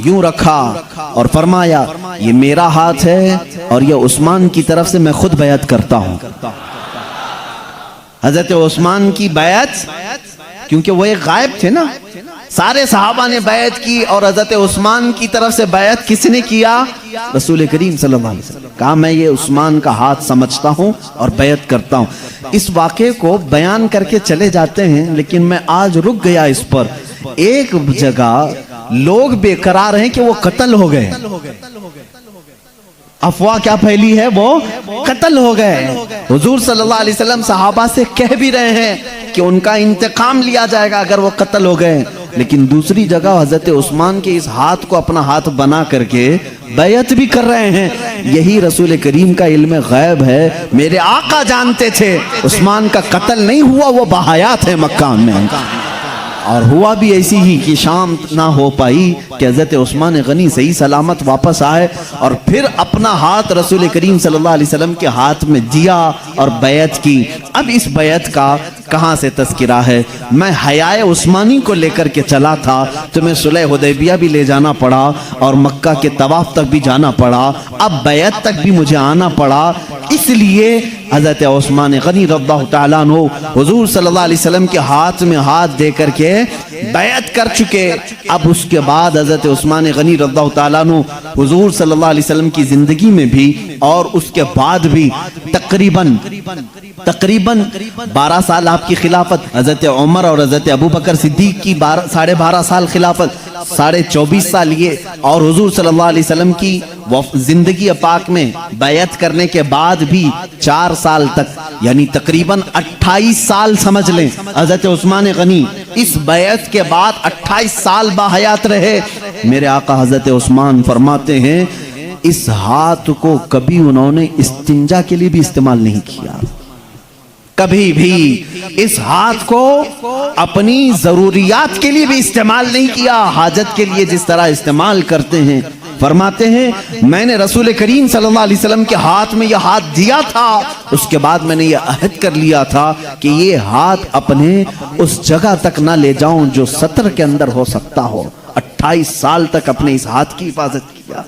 یوں رکھا اور فرمایا یہ میرا ہاتھ ہے اور یہ عثمان کی طرف سے میں خود بیعت کرتا ہوں۔ حضرت عثمان کی بیعت، کیونکہ وہ ایک غائب تھے نا، سارے صحابہ نے بیعت کی اور حضرت عثمان کی طرف سے بیعت کس نے کیا؟ رسول کریم صلی اللہ علیہ وسلم۔ کہا میں یہ عثمان کا ہاتھ سمجھتا ہوں اور بیعت کرتا ہوں۔ اس واقعے کو بیان کر کے چلے جاتے ہیں، لیکن میں آج رک گیا اس پر۔ ایک جگہ لوگ بے قرار ہیں کہ وہ قتل ہو گئے، افواہ کیا پھیلی ہے؟ وہ قتل ہو گئے۔ حضور صلی اللہ علیہ وسلم صحابہ سے کہہ بھی رہے ہیں کہ ان کا انتقام لیا جائے گا اگر وہ قتل ہو گئے، لیکن دوسری جگہ حضرت عثمان کے اس ہاتھ کو اپنا ہاتھ بنا کر کے بیعت بھی کر رہے ہیں۔ یہی رسول کریم کا علم غیب ہے۔ میرے آقا جانتے تھے عثمان کا قتل نہیں ہوا، وہ بحیات ہے مکہ میں، اور ہوا بھی ایسی ہی کہ شام نہ ہو پائی کہ حضرت عثمان غنی صحیح سلامت واپس آئے اور پھر اپنا ہاتھ رسول کریم صلی اللہ علیہ وسلم کے ہاتھ میں دیا اور بیعت کی۔ اب اس بیعت کا کہاں سے تذکرہ ہے؟ میں حیائے عثمانی کو لے کر کے چلا تھا، تمہیں صلح حدیبیہ بھی لے جانا پڑا اور مکہ کے طواف تک بھی جانا پڑا، اب بیعت تک بھی مجھے آنا پڑا، اس لیے حضرت عثمان غنی رضی اللہ تعالیٰ عنہ حضور صلی اللہ علیہ وسلم کے ہاتھ میں ہاتھ دے کر کے بیعت کر چکے۔ اب اس کے بعد حضرت عثمان غنی رضی اللہ تعالیٰ عنہ حضور صلی اللہ علیہ وسلم کی زندگی میں بھی اور اس کے بعد بھی تقریباً 12 سال آپ کی خلافت، حضرت عمر اور حضرت ابوبکر صدیق کی 12.5 سال خلافت، 24.5 سال یہ، اور حضور صلی اللہ علیہ وسلم کی زندگی پاک میں بیعت کرنے کے بعد بھی 4 سال تک، یعنی تقریباً 28 سال سمجھ لیں حضرت عثمان غنی اس بیعت کے بعد 28 سال باحیات رہے۔ میرے آقا حضرت عثمان فرماتے ہیں اس ہاتھ کو کبھی انہوں نے استنجا کے لیے بھی استعمال نہیں کیا، کبھی بھی اس ہاتھ کو اپنی ضروریات کے لیے بھی استعمال نہیں کیا، حاجت کے لیے جس طرح استعمال کرتے ہیں۔ فرماتے ہیں میں نے رسول کریم صلی اللہ علیہ وسلم کے ہاتھ میں یہ ہاتھ دیا تھا، اس کے بعد میں نے یہ عہد کر لیا تھا کہ یہ ہاتھ اپنے اس جگہ تک نہ لے جاؤں جو سطر کے اندر ہو سکتا ہو۔ 28 سال تک اپنے اس ہاتھ کی حفاظت کیا،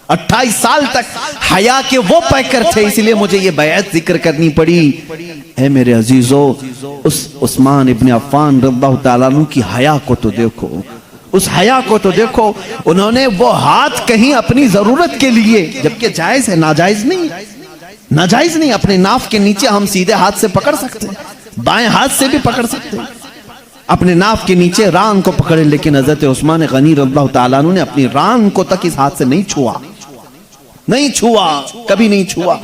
28 سال تک حیا کے وہ پیکر تھے، اس لیے مجھے یہ بیعت ذکر کرنی پڑی۔ اے میرے عزیزو، اس عثمان ابن عفان رضی اللہ تعالیٰ عنہ کی حیا کو تو دیکھو، اس حیا کو تو دیکھو، انہوں نے وہ ہاتھ کہیں اپنی ضرورت کے لیے، جبکہ جائز ہے، ناجائز نہیں، ناجائز نہیں، اپنے ناف کے نیچے ہم سیدھے ہاتھ سے پکڑ سکتے ہیں، بائیں ہاتھ سے بھی پکڑ سکتے ہیں، اپنے ناف کے نیچے ران کو پکڑے، لیکن حضرت عثمان غنی رضی اللہ تعالیٰ عنہ نے اپنی ران کو تک اس ہاتھ سے نہیں چھوا، نہیں چھوا، کبھی نہیں چھوا۔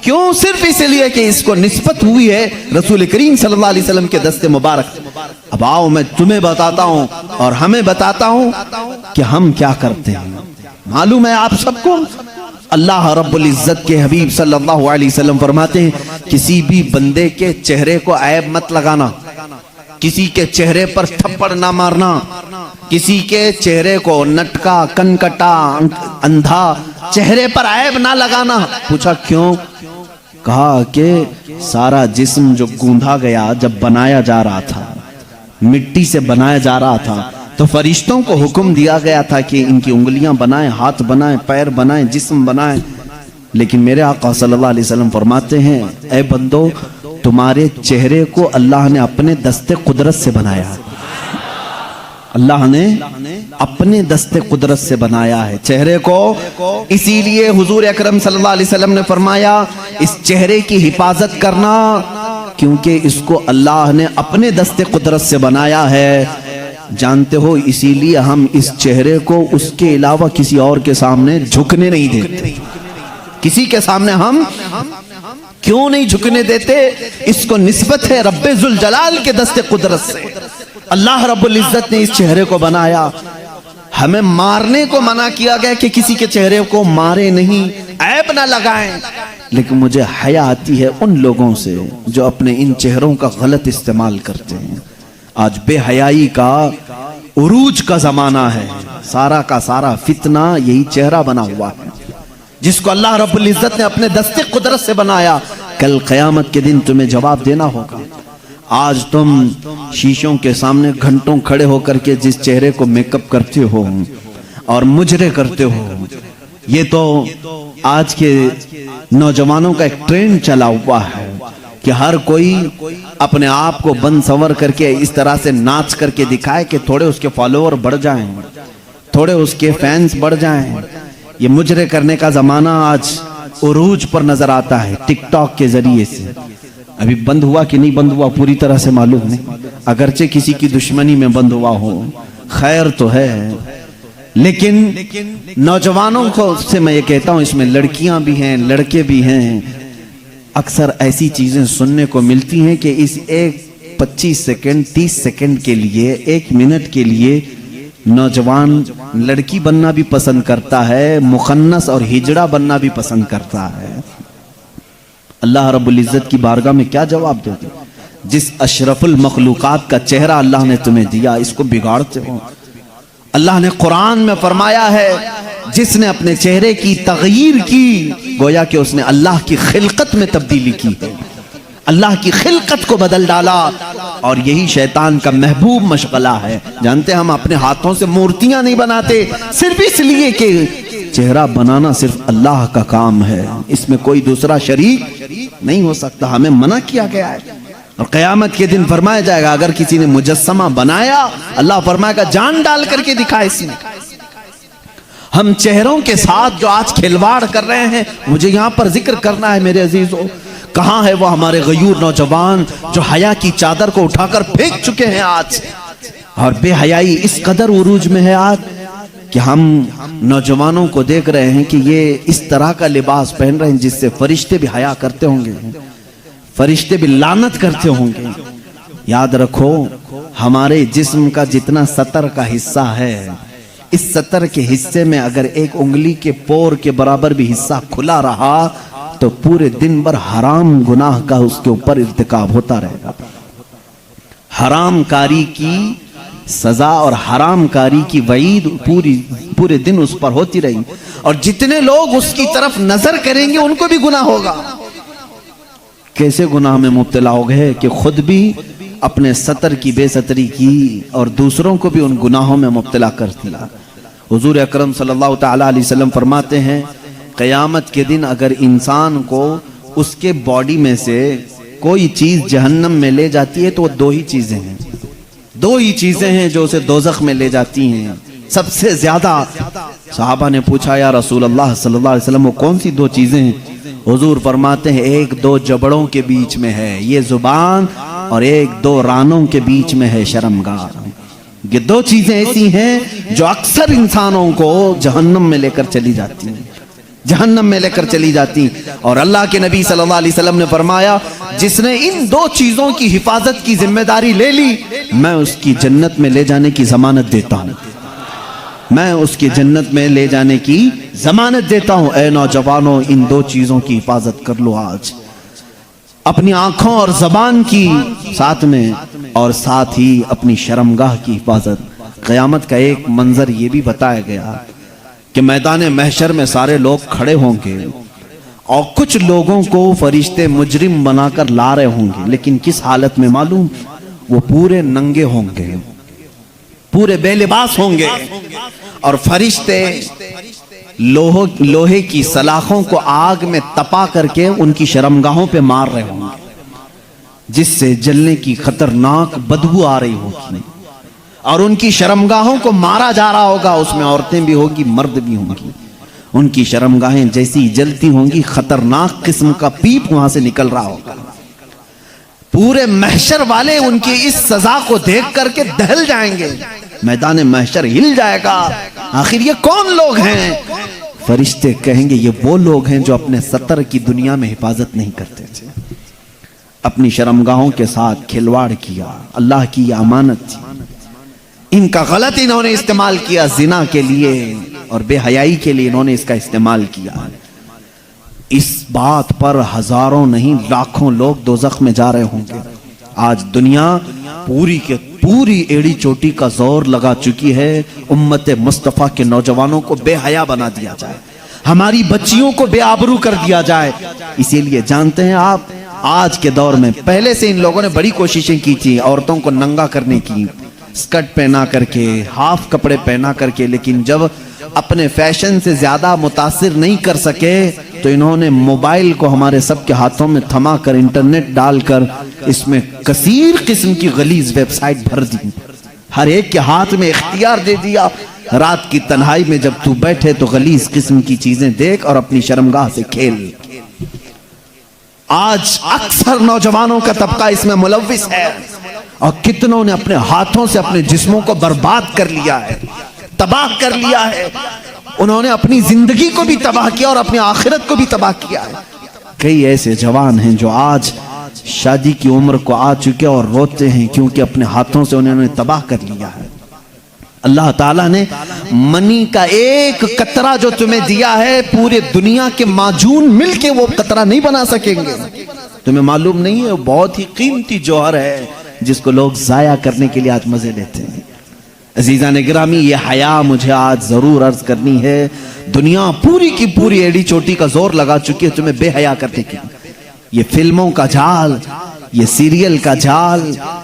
کیوں؟ صرف اس لیے کہ اس کو نسبت ہوئی ہے رسول کریم صلی اللہ علیہ وسلم کے دست مبارک۔ اب آؤ میں تمہیں بتاتا ہوں اور ہمیں بتاتا ہوں کہ ہم کیا کرتے ہیں۔ معلوم ہے آپ سب کو، اللہ رب العزت کے حبیب صلی اللہ علیہ وسلم فرماتے ہیں کسی بھی بندے کے چہرے کو عیب مت لگانا، کسی کے چہرے پر تھپڑ نہ مارنا، کسی کے چہرے کو نٹکا، کنکٹا، اندھا چہرے پر عیب نہ لگانا۔ پوچھا کیوں؟ کہا کہ سارا جسم جو گوندھا گیا جب بنایا جا رہا تھا، مٹی سے بنایا جا رہا تھا، تو فرشتوں کو حکم دیا گیا تھا کہ ان کی انگلیاں بنائیں، ہاتھ بنائیں، پیر بنائیں، جسم بنائیں، لیکن میرے آقا صلی اللہ علیہ وسلم فرماتے ہیں اے بندو، تمہارے چہرے کو اللہ نے اپنے دست قدرت سے بنایا، اللہ نے اپنے دست قدرت سے بنایا ہے چہرے کو۔ اسی لیے حضور اکرم صلی اللہ علیہ وسلم نے فرمایا اس چہرے کی حفاظت کرنا، کیونکہ اس کو اللہ نے اپنے دست قدرت سے بنایا ہے۔ جانتے ہو اسی لیے ہم اس چہرے کو اس کے علاوہ کسی اور کے سامنے جھکنے نہیں دیتے۔ کسی کے سامنے ہم کیوں نہیں جھکنے دیتے؟ اس کو نسبت ہے رب ذوالجلال کے دست قدرت سے۔ اللہ رب العزت نے اس چہرے کو بنایا، ہمیں مارنے کو منع کیا گیا کہ کسی کے چہرے کو مارے نہیں، عیب نہ لگائیں، لیکن مجھے حیا آتی ہے ان لوگوں سے جو اپنے ان چہروں کا غلط استعمال کرتے ہیں۔ آج بے حیائی کا عروج کا زمانہ ہے، سارا کا سارا فتنہ یہی چہرہ بنا ہوا ہے جس کو اللہ رب العزت نے اپنے دست قدرت سے بنایا۔ کل قیامت کے دن تمہیں جواب دینا ہوگا۔ آج تم شیشوں کے سامنے گھنٹوں کھڑے ہو کر کے جس چہرے کو میک اپ کرتے ہو اور مجرے کرتے ہو، یہ تو آج کے نوجوانوں کا ایک ٹرینڈ چلا ہوا ہے کہ ہر کوئی اپنے آپ کو بن سنور کر کے اس طرح سے ناچ کر کے دکھائے کہ تھوڑے اس کے فالوور بڑھ جائیں، تھوڑے اس کے فینس بڑھ جائیں۔ یہ مجرے کرنے کا زمانہ آج عروج پر نظر آتا ہے ٹک ٹاک کے ذریعے سے۔ ابھی بند ہوا کہ نہیں بند ہوا پوری طرح سے معلوم نہیں، اگرچہ کسی کی دشمنی میں بند ہوا ہو، خیر تو ہے، لیکن نوجوانوں کو سے میں یہ کہتا ہوں اس میں لڑکیاں بھی ہیں، لڑکے بھی ہیں۔ اکثر ایسی چیزیں سننے کو ملتی ہیں کہ اس ایک 25 سیکنڈ 30 سیکنڈ کے لیے، 1 منٹ کے لیے نوجوان لڑکی بننا بھی پسند کرتا ہے، مخنث اور ہجڑا بننا بھی پسند کرتا ہے۔ اللہ رب العزت کی بارگاہ میں کیا جواب دے دیں؟ جس اشرف المخلوقات کا چہرہ اللہ نے تمہیں دیا اس کو بگاڑتے ہو۔ اللہ نے قرآن میں فرمایا ہے جس نے اپنے چہرے کی تغییر کی گویا کہ اس نے اللہ کی خلقت میں تبدیلی کی ہے، اللہ کی خلقت کو بدل ڈالا، اور یہی شیطان کا محبوب مشغلہ ہے۔ جانتے ہم اپنے ہاتھوں سے مورتیاں نہیں بناتے صرف اس لیے کہ چہرہ بنانا صرف اللہ کا کام ہے، اس میں کوئی دوسرا شریک نہیں ہو سکتا، ہمیں منع کیا گیا ہے۔ اور قیامت کے دن فرمایا جائے گا اگر کسی نے مجسمہ بنایا، اللہ فرمائے گا جان ڈال کر کے دکھا اس نے۔ ہم چہروں کے ساتھ جو آج کھلواڑ کر رہے ہیں، مجھے یہاں پر ذکر کرنا ہے میرے عزیزو، کہاں ہے وہ ہمارے غیور نوجوان جو حیا کی چادر کو اٹھا کر پھینک چکے ہیں آج، اور بے حیائی اس قدر عروج میں ہے آج کہ ہم نوجوانوں کو دیکھ رہے ہیں کہ یہ اس طرح کا لباس پہن رہے ہیں جس سے فرشتے بھی حیا کرتے ہوں گے، فرشتے بھی لعنت کرتے ہوں گے۔ یاد رکھو ہمارے جسم کا جتنا سطر کا حصہ ہے، اس سطر کے حصے میں اگر ایک انگلی کے پور کے برابر بھی حصہ کھلا رہا تو پورے دن بھر حرام گناہ کا اس کے اوپر ارتکاب ہوتا رہے گا۔ حرام کاری کی سزا اور حرام کاری کی وعید پورے دن اس پر ہوتی رہی، اور جتنے لوگ اس کی طرف نظر کریں گے ان کو بھی گناہ ہوگا۔ کیسے گناہ میں مبتلا ہو گئے کہ خود بھی اپنے سطر کی بے ستری کی اور دوسروں کو بھی ان گناہوں میں مبتلا کر دیا۔ حضور اکرم صلی اللہ تعالی علیہ وسلم فرماتے ہیں قیامت کے دن اگر انسان کو اس کے باڈی میں سے کوئی چیز جہنم میں لے جاتی ہے تو وہ دو ہی چیزیں ہیں جو اسے دوزخ میں لے جاتی ہیں سب سے زیادہ۔ صحابہ نے پوچھا یا رسول اللہ صلی اللہ علیہ وسلم وہ کون سی دو چیزیں ہیں؟ حضور فرماتے ہیں ایک دو جبڑوں کے بیچ میں ہے یہ زبان، اور ایک دو رانوں کے بیچ میں ہے شرمگاہ۔ یہ دو چیزیں ایسی ہیں جو اکثر انسانوں کو جہنم میں لے کر چلی جاتی ہیں، اور اللہ کے نبی صلی اللہ علیہ وسلم نے فرمایا جس نے ان دو چیزوں کی حفاظت کی ذمہ داری لے لی میں اس کی جنت میں لے جانے کی ضمانت دیتا ہوں۔ اے نوجوانوں ان دو چیزوں کی حفاظت کر لو آج، اپنی آنکھوں اور زبان کی ساتھ میں، اور ساتھ ہی اپنی شرمگاہ کی حفاظت۔ قیامت کا ایک منظر یہ بھی بتایا گیا کہ میدان محشر میں سارے لوگ کھڑے ہوں گے اور کچھ لوگوں کو فرشتے مجرم بنا کر لا رہے ہوں گے، لیکن کس حالت میں معلوم؟ وہ پورے ننگے ہوں گے، پورے بے لباس ہوں گے، اور فرشتے لوہے کی سلاخوں کو آگ میں تپا کر کے ان کی شرمگاہوں پہ مار رہے ہوں گے، جس سے جلنے کی خطرناک بدبو آ رہی ہوگی، اور ان کی شرمگاہوں کو مارا جا رہا ہوگا، اس میں عورتیں بھی ہوگی مرد بھی ہوں گی، ان کی شرمگاہیں جیسی جلتی ہوں گی خطرناک قسم کا پیپ وہاں سے نکل رہا ہوگا۔ پورے محشر والے ان کی اس سزا کو دیکھ کر کے دہل جائیں گے، میدان محشر ہل جائے گا، آخر یہ کون لوگ ہیں؟ فرشتے کہیں گے یہ وہ لوگ ہیں جو اپنے سطر کی دنیا میں حفاظت نہیں کرتے تھے، اپنی شرمگاہوں کے ساتھ کھلواڑ کیا، اللہ کی یہ امانت تھی، ان کا غلط انہوں نے استعمال کیا، زنا کے لیے اور بے حیائی کے لیے انہوں نے اس کا استعمال کیا۔ اس بات پر ہزاروں نہیں لاکھوں لوگ دوزخ میں جا رہے ہوں گے۔ آج دنیا پوری ایڑی چوٹی کا زور لگا چکی ہے امت مصطفیٰ کے نوجوانوں کو بے حیا بنا دیا جائے، ہماری بچیوں کو بے آبرو کر دیا جائے۔ اسی لیے جانتے ہیں آپ آج کے دور میں، پہلے سے ان لوگوں نے بڑی کوششیں کی تھی عورتوں کو ننگا کرنے کی، اسکرٹ پہنا کر کے، ہاف کپڑے پہنا کر کے، لیکن جب اپنے فیشن سے زیادہ متاثر نہیں کر سکے تو انہوں نے موبائل کو ہمارے سب کے ہاتھوں میں تھما کر انٹرنیٹ ڈال کر اس میں کثیر قسم کی غلیظ ویب سائٹ بھر دی، ہر ایک کے ہاتھ میں اختیار دے دیا، رات کی تنہائی میں جب تو بیٹھے تو غلیظ قسم کی چیزیں دیکھ اور اپنی شرمگاہ سے کھیل۔ آج اکثر نوجوانوں کا طبقہ اس میں ملوث ہے، اور کتنوں نے اپنے ہاتھوں سے اپنے جسموں کو برباد کر لیا ہے، تباہ کر لیا ہے، انہوں نے اپنی زندگی کو بھی تباہ کیا اور اپنی آخرت کو بھی تباہ کیا ہے۔ کئی ایسے جوان ہیں جو آج شادی کی عمر کو آ چکے اور روتے ہیں کیونکہ اپنے ہاتھوں سے انہوں نے تباہ کر لیا ہے۔ اللہ تعالیٰ نے منی کا ایک قطرہ جو تمہیں دیا ہے، پورے دنیا کے معجون مل کے وہ قطرہ نہیں بنا سکیں گے۔ تمہیں معلوم نہیں ہے وہ بہت ہی قیمتی جوہر ہے جس کو لوگ ضائع کرنے کے لیے آج مزے لیتے ہیں۔ عزیزان گرامی، یہ حیا مجھے آج ضرور عرض کرنی ہے۔ دنیا پوری کی پوری ایڑی چوٹی کا زور لگا چکی ہے تمہیں بے حیا کرنے کی۔ یہ فلموں کا جال، یہ سیریل کا جال،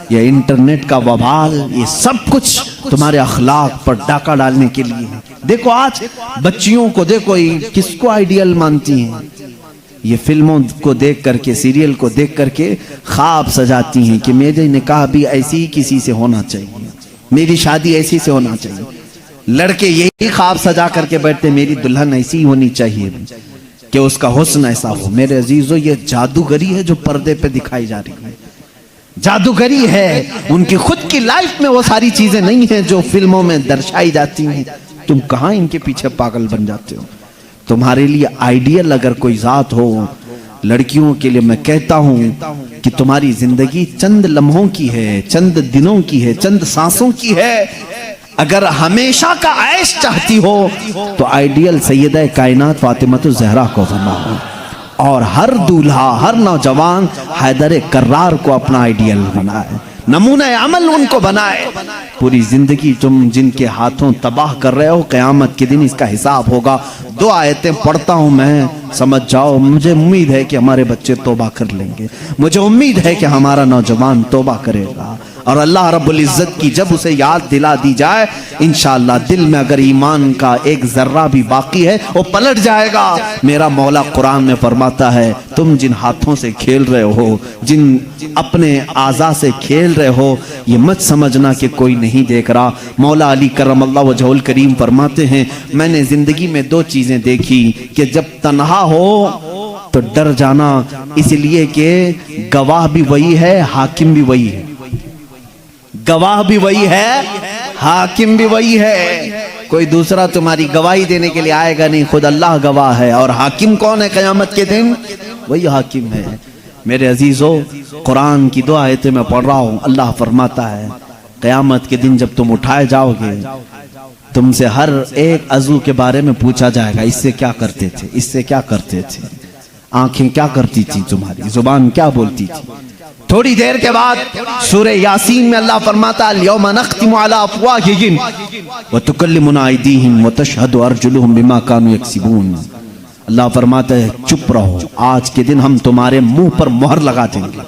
یہ انٹرنیٹ کا وبال، یہ سب کچھ تمہارے اخلاق پر ڈاکہ ڈالنے کے لیے ہے۔ دیکھو آج بچیوں کو دیکھو، کس کو آئیڈیل مانتی ہیں؟ یہ فلموں کو دیکھ کر کے، سیریل کو دیکھ کر کے خواب سجاتی ہیں کہ میرے نکاح بھی ایسی ہی کسی سے ہونا چاہیے، میری شادی ایسی سے ہونا چاہیے۔ لڑکے یہی خواب سجا کر کے بیٹھتے میری دلہن ایسی ہونی چاہیے کہ اس کا حسن ایسا ہو۔ میرے عزیزو، یہ جادوگری ہے جو پردے پہ دکھائی جا رہی ہے، جادوگری ہے۔ ان کی خود کی لائف میں وہ ساری چیزیں نہیں ہیں جو فلموں میں درشائی جاتی ہیں۔ تم کہاں ان کے پیچھے پاگل بن جاتے ہو؟ تمہارے لیے آئیڈیل اگر کوئی ذات ہو، لڑکیوں کے لیے میں کہتا ہوں کہ تمہاری زندگی چند لمحوں کی ہے، چند دنوں کی ہے، چند سانسوں کی ہے۔ اگر ہمیشہ کا عیش چاہتی ہو تو آئیڈیل سیدہ کائنات فاطمہ الزہرا کو بناؤ، اور ہر دولہا، ہر نوجوان حیدر کرار کو اپنا آئیڈیل بنائے، نمونہ عمل ان کو بنائے۔ پوری زندگی تم جن کے ہاتھوں تباہ کر رہے ہو، قیامت کے دن اس کا حساب ہوگا۔ 2 آیتیں پڑھتا ہوں میں، سمجھ جاؤ۔ مجھے امید ہے کہ ہمارے بچے توبہ کر لیں گے، مجھے امید ہے کہ ہمارا نوجوان توبہ کرے گا، اور اللہ رب العزت کی جب اسے یاد دلا دی جائے، انشاءاللہ دل میں اگر ایمان کا ایک ذرہ بھی باقی ہے وہ پلٹ جائے گا۔ میرا مولا قرآن میں فرماتا ہے، تم جن ہاتھوں سے کھیل رہے ہو، جن اپنے اعضاء سے کھیل رہے ہو، یہ مت سمجھنا کہ کوئی نہیں دیکھ رہا۔ مولا علی کرم اللہ وجہہ الکریم فرماتے ہیں، میں نے زندگی میں 2 چیزیں دیکھی کہ جب تنہا ہو تو ڈر جانا، اس لیے کہ گواہ بھی وہی ہے، حاکم بھی وہی ہے۔ گواہ بھی وہی ہے، حاکم بھی وہی ہے، کوئی دوسرا تمہاری گواہی دینے کے لیے آئے گا نہیں، خود اللہ گواہ ہے۔ اور حاکم کون ہے قیامت کے دن؟ وہی حاکم ہے۔ میرے عزیزو، قرآن کی 2 آیتیں میں پڑھ رہا ہوں، اللہ فرماتا ہے قیامت کے دن جب تم اٹھائے جاؤ گے، تم سے ہر ایک عضو کے بارے میں پوچھا جائے گا، اس سے کیا کرتے تھے، اس سے کیا کرتے تھے، آنکھیں کیا کرتی تھی تمہاری، زبان کیا بولتی تھی۔ تھوڑی دیر کے بعد سورہ یاسین میں اللہ فرماتا ہے، اليوم نختم على افواہہم وتکلمنا ایدیہم وتشہد ارجلہم بما کانوا یکسبون۔ اللہ فرماتا ہے چپ رہو، آج کے دن ہم تمہارے منہ پر مہر لگا دیں گے،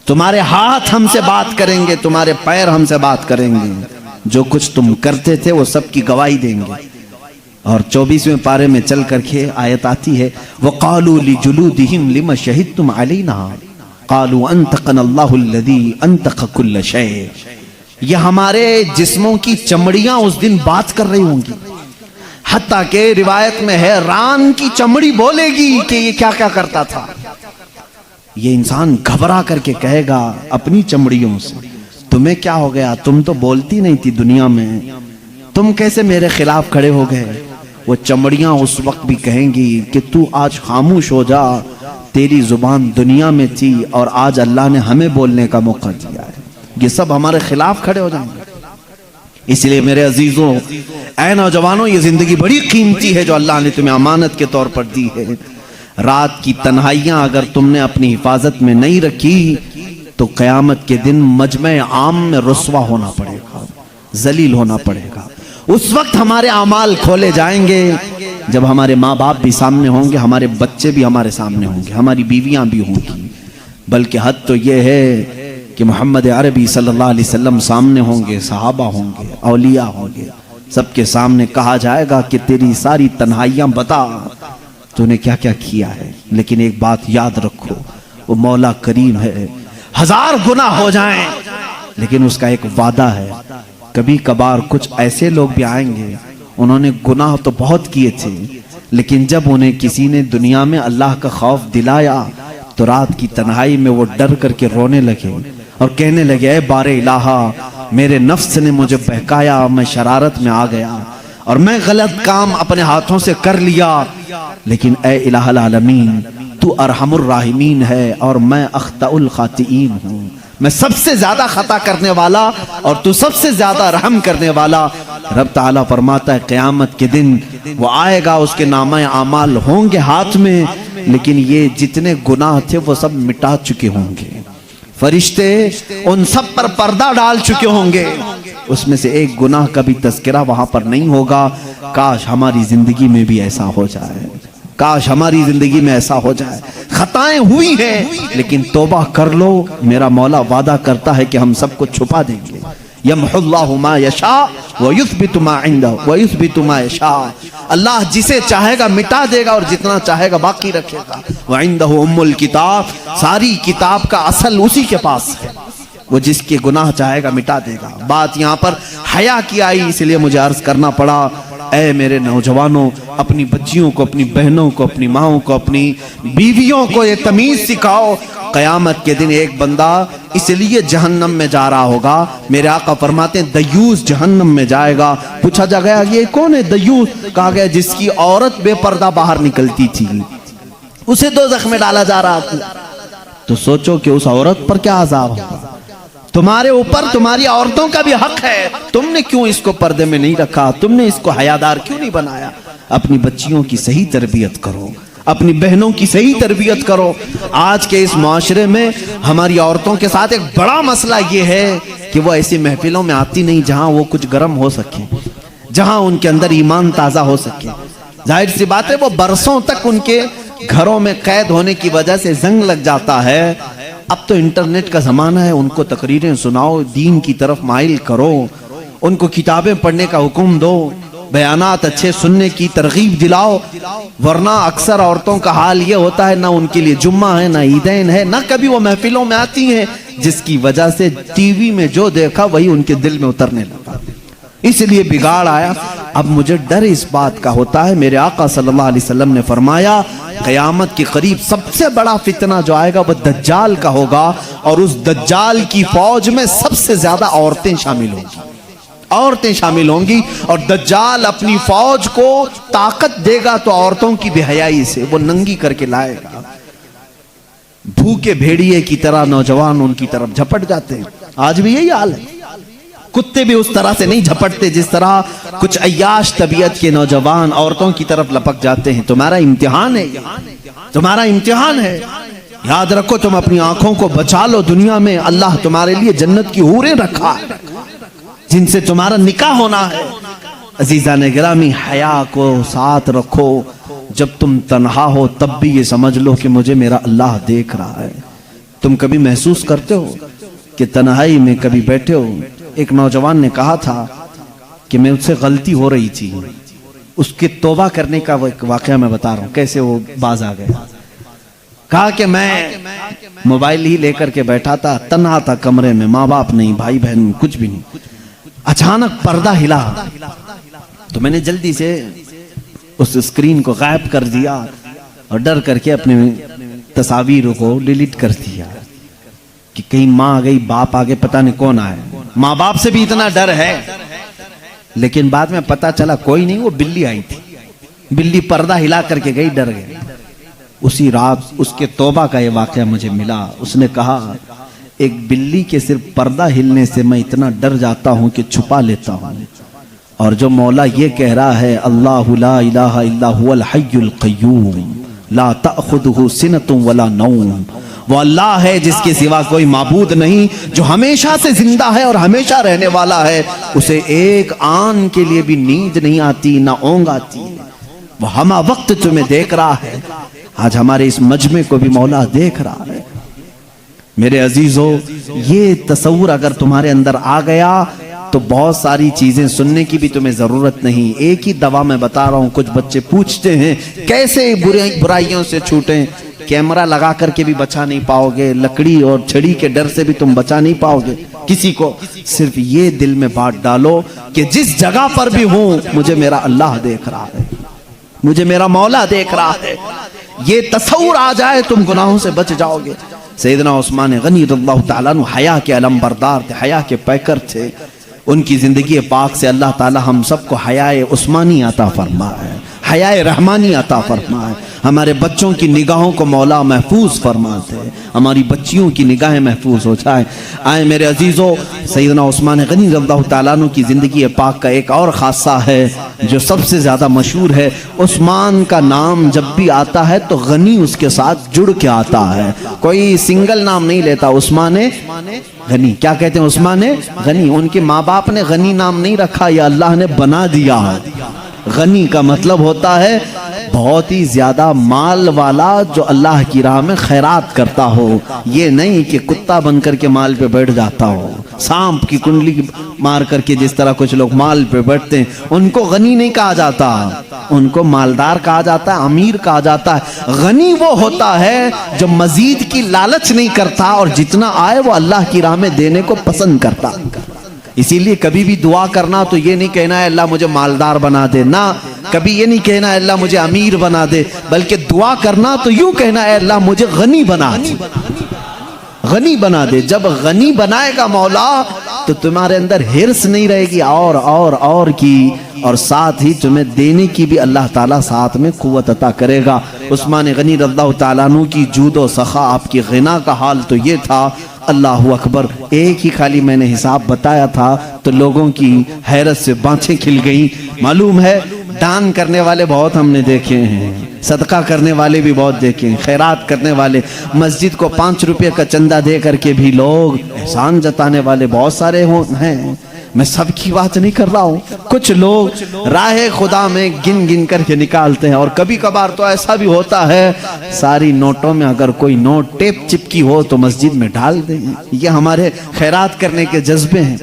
تمہارے ہاتھ ہم سے بات کریں گے، تمہارے پیر ہم سے بات کریں گے، جو کچھ تم کرتے تھے وہ سب کی گواہی دیں گے۔ اور 24ویں پارے میں چل کر کے آیت آتی ہے، وَقَالُوا لِجُلُودِهِمْ لِمَ شَهِدْتُمْ عَلَيْنَا قَالُوا أَنْتَقَنَا اللَّهُ الَّذِي أَنْتَقَ كُلَّ شَيْءٍ۔ یہ ہمارے جسموں کی چمڑیاں اس دن بات کر رہی ہوں گی، حتیٰ کہ روایت میں ہے ران کی چمڑی بولے گی کہ یہ کیا کیا کرتا تھا۔ یہ انسان گھبرا کر کے کہے گا اپنی چمڑیوں سے، تمہیں کیا ہو گیا، تم تو بولتی نہیں تھی دنیا میں، تم کیسے میرے خلاف کھڑے ہو گئے۔ وہ چمڑیاں اس وقت بھی کہیں گی کہ تو آج خاموش ہو جا، تیری زبان دنیا میں تھی اور آج اللہ نے ہمیں بولنے کا موقع دیا ہے۔ یہ سب ہمارے خلاف کھڑے ہو جائیں گے۔ اس لیے میرے عزیزوں، اے نوجوانوں، یہ زندگی بڑی قیمتی ہے جو اللہ نے تمہیں امانت کے طور پر دی ہے۔ رات کی تنہائیاں اگر تم نے اپنی حفاظت میں نہیں رکھی تو قیامت کے دن مجمع عام میں رسوا ہونا پڑے گا، ذلیل ہونا پڑے گا۔ اس وقت ہمارے اعمال کھولے جائیں گے جب ہمارے ماں باپ بھی سامنے ہوں گے، ہمارے بچے بھی ہمارے سامنے ہوں گے، ہماری بیویاں بھی ہوں گی، بلکہ حد تو یہ ہے کہ محمد عربی صلی اللہ علیہ وسلم سامنے ہوں گے، صحابہ ہوں گے، اولیاء ہوں گے، سب کے سامنے کہا جائے گا کہ تیری ساری تنہائیاں بتا تو نے کیا کیا کیا ہے۔ لیکن ایک بات یاد رکھو، وہ مولا کریم ہے، 1000 گناہ ہو جائیں لیکن اس کا ایک وعدہ ہے، کبھی کبھار کچھ ایسے لوگ بھی آئیں گے، انہوں نے گناہ تو بہت کیے تھے لیکن جب انہیں کسی نے دنیا میں اللہ کا خوف دلایا تو رات کی تنہائی میں وہ ڈر کر کے رونے لگے اور کہنے لگے، اے بار الہا، میرے نفس نے مجھے بہکایا، میں شرارت میں آ گیا اور میں غلط کام اپنے ہاتھوں سے کر لیا، لیکن اے الہ العالمین تو ارحم الراحمین ہے اور میں اخطأ الخاطئین ہوں، میں سب سے زیادہ خطا کرنے والا اور تو سب سے زیادہ رحم کرنے والا۔ رب تعالیٰ فرماتا ہے قیامت کے دن وہ آئے گا، اس کے نامہ اعمال ہوں گے ہاتھ میں، لیکن یہ جتنے گناہ تھے وہ سب مٹا چکے ہوں گے، فرشتے ان سب پر پردہ ڈال چکے ہوں گے، اس میں سے ایک گناہ کا بھی تذکرہ وہاں پر نہیں ہوگا۔ کاش ہماری زندگی میں بھی ایسا ہو جائے، کاش ہماری زندگی میں ایسا ہو جائے۔ خطائیں ہوئی ہیں لیکن توبہ کر لو، میرا مولا وعدہ کرتا ہے کہ ہم سب کو چھپا دیں گے۔ یمحو اللہ ما یشاء ویثبت ما عنده ویثبت ما یشاء، اللہ جسے چاہے گا مٹا دے گا اور جتنا چاہے گا باقی رکھے گا۔ وعنده ام الکتاب، ساری کتاب کا اصل اسی کے پاس ہے، وہ جس کے گناہ چاہے گا مٹا دے گا۔ بات یہاں پر حیا کی آئی، اس لیے مجھے عرض کرنا پڑا، اے میرے نوجوانوں، اپنی بچیوں کو، اپنی بہنوں کو، اپنی ماؤں کو، اپنی بیویوں کو یہ تمیز سکھاؤ۔ قیامت کے دن ایک بندہ اس لیے جہنم میں جا رہا ہوگا، میرے آقا فرماتے ہیں دیوس جہنم میں جائے گا۔ پوچھا جا گیا یہ کون ہے دیوس؟ کہا گیا جس کی عورت بے پردہ باہر نکلتی تھی، اسے دوزخ میں ڈالا جا رہا تھا۔ تو سوچو کہ اس عورت پر کیا عذاب ہوگا۔ تمہارے اوپر تمہاری عورتوں کا بھی حق ہے، تم نے کیوں اس کو پردے میں نہیں رکھا؟ تم نے اس کو حیادار کیوں نہیں بنایا؟ اپنی بچیوں کی صحیح تربیت کرو، اپنی بہنوں کی صحیح تربیت کرو۔ آج کے اس معاشرے میں ہماری عورتوں کے ساتھ ایک بڑا مسئلہ یہ ہے کہ وہ ایسی محفلوں میں آتی نہیں جہاں وہ کچھ گرم ہو سکے، جہاں ان کے اندر ایمان تازہ ہو سکے۔ ظاہر سی بات ہے وہ برسوں تک ان کے گھروں میں قید ہونے کی وجہ سے زنگ لگ جاتا ہے۔ اب تو انٹرنیٹ کا زمانہ ہے، ان کو تقریریں سناؤ، دین کی طرف مائل کرو، ان کو کتابیں پڑھنے کا حکم دو، بیانات اچھے سننے کی ترغیب دلاؤ، ورنہ اکثر عورتوں کا حال یہ ہوتا ہے نہ ان کے لیے جمعہ ہے، نہ عیدین ہے، نہ کبھی وہ محفلوں میں آتی ہیں، جس کی وجہ سے ٹی وی میں جو دیکھا وہی ان کے دل میں اترنے لگا، اس لیے بگاڑ آیا۔ اب مجھے ڈر اس بات کا ہوتا ہے، میرے آقا صلی اللہ علیہ وسلم نے فرمایا قیامت کے قریب سب سے بڑا فتنہ جو آئے گا وہ دجال کا ہوگا، اور اس دجال کی فوج میں سب سے زیادہ عورتیں شامل ہوں گی، عورتیں شامل ہوں گی، اور دجال اپنی فوج کو طاقت دے گا تو عورتوں کی بے حیائی سے وہ ننگی کر کے لائے گا۔ بھوکے بھیڑیے کی طرح نوجوان ان کی طرف جھپٹ جاتے ہیں، آج بھی یہی حال ہے۔ کتے بھی اس طرح سے نہیں جھپٹتے جس طرح کچھ عیاش طبیعت کے نوجوان عورتوں کی طرف لپک جاتے ہیں۔ تمہارا امتحان ہے، تمہارا امتحان ہے، یاد رکھو تم اپنی آنکھوں کو بچا لو۔ دنیا میں اللہ تمہارے لیے جنت کی حوریں رکھا ہے جن سے تمہارا نکاح ہونا ہے۔ عزیزان گرامی، حیا کو ساتھ رکھو، جب تم تنہا ہو تب بھی یہ سمجھ لو کہ مجھے میرا اللہ دیکھ رہا ہے۔ تم کبھی محسوس کرتے ہو کہ تنہائی میں کبھی بیٹھے ہو؟ ایک نوجوان نے کہا تھا کہ میں اس سے غلطی ہو رہی تھی، اس کے توبہ کرنے کا وہ ایک واقعہ میں بتا رہا ہوں کیسے وہ باز آ گیا۔ کہا کہ میں موبائل ہی لے کر کے بیٹھا تھا، تنہا تھا کمرے میں، ماں باپ نہیں، بھائی بہن کچھ بھی نہیں، اچانک پردہ ہلا تو میں نے جلدی سے اس اسکرین کو غائب کر دیا اور ڈر کر کے اپنے تصاویر کو ڈیلیٹ کر دیا کہ کہیں ماں آ گئی، باپ آگے، پتہ نہیں کون آئے۔ ماں باپ سے بھی اتنا ڈر ہے، لیکن بعد میں پتا چلا کوئی نہیں، وہ بلی آئی تھی، بلی پردہ ہلا کر کے گئی، ڈر گئی۔ اسی رات اس کے توبہ کا یہ واقعہ مجھے ملا۔ اس نے کہا ایک بلی کے صرف پردہ ہلنے سے میں اتنا ڈر جاتا ہوں کہ چھپا لیتا ہوں، اور جو مولا یہ کہہ رہا ہے اللہ لا الہ الا هو الحی القیوم لا تأخذہ سنۃ ولا نوم، وہ اللہ ہے جس کے سوا کوئی معبود نہیں، جو ہمیشہ سے زندہ ہے اور ہمیشہ رہنے والا ہے، اسے ایک آن کے لیے بھی نیند نہیں آتی، نہ اونگ آتی، وہ ہمہ وقت تمہیں دیکھ رہا ہے۔ آج ہمارے اس مجمع کو بھی مولا دیکھ رہا ہے۔ میرے عزیزو، یہ تصور اگر تمہارے اندر آ گیا تو بہت ساری چیزیں سننے کی بھی تمہیں ضرورت نہیں۔ ایک ہی دوا میں بتا رہا ہوں، کچھ بچے پوچھتے ہیں کیسے برائیوں سے چھوٹیں؟ کیمرہ لگا کر کے بھی بچا نہیں پاؤ گے، لکڑی اور چھڑی کے ڈر سے بھی تم بچا نہیں پاؤ گے کسی کو۔ صرف یہ دل میں بات ڈالو کہ جس جگہ پر بھی ہوں مجھے میرا اللہ دیکھ رہا ہے، مجھے میرا مولا دیکھ رہا ہے۔ یہ تصور آ جائے تم گناہوں سے بچ جاؤ گے۔ سیدنا عثمان غنی رضی اللہ تعالیٰ عنہ حیا کے علم بردار تھے، حیا کے پیکر تھے۔ ان کی زندگی پاک سے اللہ تعالیٰ ہم سب کو حیا عثمانی عطا فرمائے، حیائے رحمانی عطا فرمائے، ہمارے بچوں کی نگاہوں کو مولا محفوظ فرما دے، ہماری بچیوں کی نگاہیں محفوظ ہو جائیں۔ آئے میرے عزیزوں، سیدنا عثمان غنی رضی اللہ تعالیٰ عنہ کی زندگی پاک کا ایک اور خاصہ ہے جو سب سے زیادہ مشہور ہے۔ عثمان کا نام جب بھی آتا ہے تو غنی اس کے ساتھ جڑ کے آتا ہے، کوئی سنگل نام نہیں لیتا، عثمان غنی۔ کیا کہتے ہیں؟ عثمان غنی۔ ان کے ماں باپ نے غنی نام نہیں رکھا، یہ اللہ نے بنا دیا۔ غنی کا مطلب ہوتا ہے بہت ہی زیادہ مال والا، جو اللہ کی راہ میں خیرات کرتا ہو، یہ نہیں کہ کتا بن کر کے مال پہ بیٹھ جاتا ہو، سانپ کی کنڈلی مار کر کے جس طرح کچھ لوگ مال پہ بیٹھتے ہیں، ان کو غنی نہیں کہا جاتا، ان کو مالدار کہا جاتا ہے، امیر کہا جاتا ہے۔ غنی وہ ہوتا ہے جو مزید کی لالچ نہیں کرتا اور جتنا آئے وہ اللہ کی راہ میں دینے کو پسند کرتا۔ اسی لیے کبھی بھی دعا کرنا تو یہ نہیں کہنا ہے اللہ مجھے مالدار بنا دے، نہ کبھی یہ نہیں کہنا ہے اللہ مجھے امیر بنا دے، بلکہ دعا کرنا تو یوں کہنا ہے اللہ مجھے غنی بنا دے، غنی بنا دے۔ جب غنی بنائے گا مولا تو تمہارے اندر ہرس نہیں رہے گی اور کی، اور ساتھ ہی تمہیں دینے کی بھی اللہ تعالیٰ ساتھ میں قوت عطا کرے گا۔ عثمان غنی رضی اللہ تعالیٰ عنہ کی جود و سخا، آپ کی غنا کا حال تو یہ تھا، اللہ اکبر، ایک ہی خالی میں نے حساب بتایا تھا تو لوگوں کی حیرت سے بانچیں کھل گئیں۔ معلوم ہے دان کرنے والے بہت ہم نے دیکھے ہیں، صدقہ کرنے والے بھی بہت دیکھے ہیں، خیرات کرنے والے، مسجد کو 5 روپے کا چندہ دے کر کے بھی لوگ احسان جتانے والے بہت سارے ہیں۔ میں سب کی بات نہیں کر رہا ہوں، کچھ لوگ راہ خدا میں گن گن کر کے نکالتے ہیں، اور کبھی کبھار تو ایسا بھی ہوتا ہے ساری نوٹوں میں اگر کوئی نوٹ ٹیپ چپکی ہو تو مسجد میں ڈال دیں۔ یہ ہمارے خیرات کرنے کے جذبے ہیں،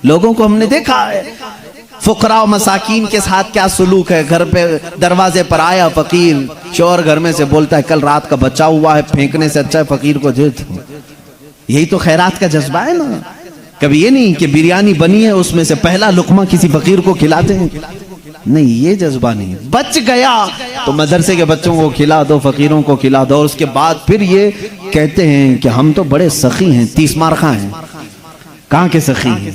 لوگوں کو ہم نے دیکھا ہے۔ فقراء و مساکین کے ساتھ کیا سلوک ہے، گھر پہ دروازے پر آیا فقیر، شوہر گھر میں سے بولتا ہے کل رات کا بچا ہوا ہے، پھینکنے سے اچھا ہے فقیر کو دے دو۔ یہی تو خیرات کا جذبہ ہے نا۔ کبھی یہ نہیں کہ بریانی بنی ہے اس میں سے پہلا لقمہ کسی فقیر کو کھلاتے ہیں، نہیں، یہ جذبہ نہیں۔ بچ گیا تو مدرسے کے بچوں کو کھلا دو، فقیروں کو کھلا دو، اور اس کے بعد پھر یہ کہتے ہیں کہ ہم تو بڑے سخی ہیں، 30 مارخاں ہیں۔ کہاں کے سخی ہیں؟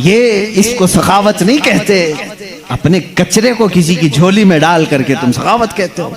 یہ اس کو سخاوت نہیں کہتے، اپنے کچرے کو کسی کی جھولی میں ڈال کر کے تم سخاوت کہتے ہو۔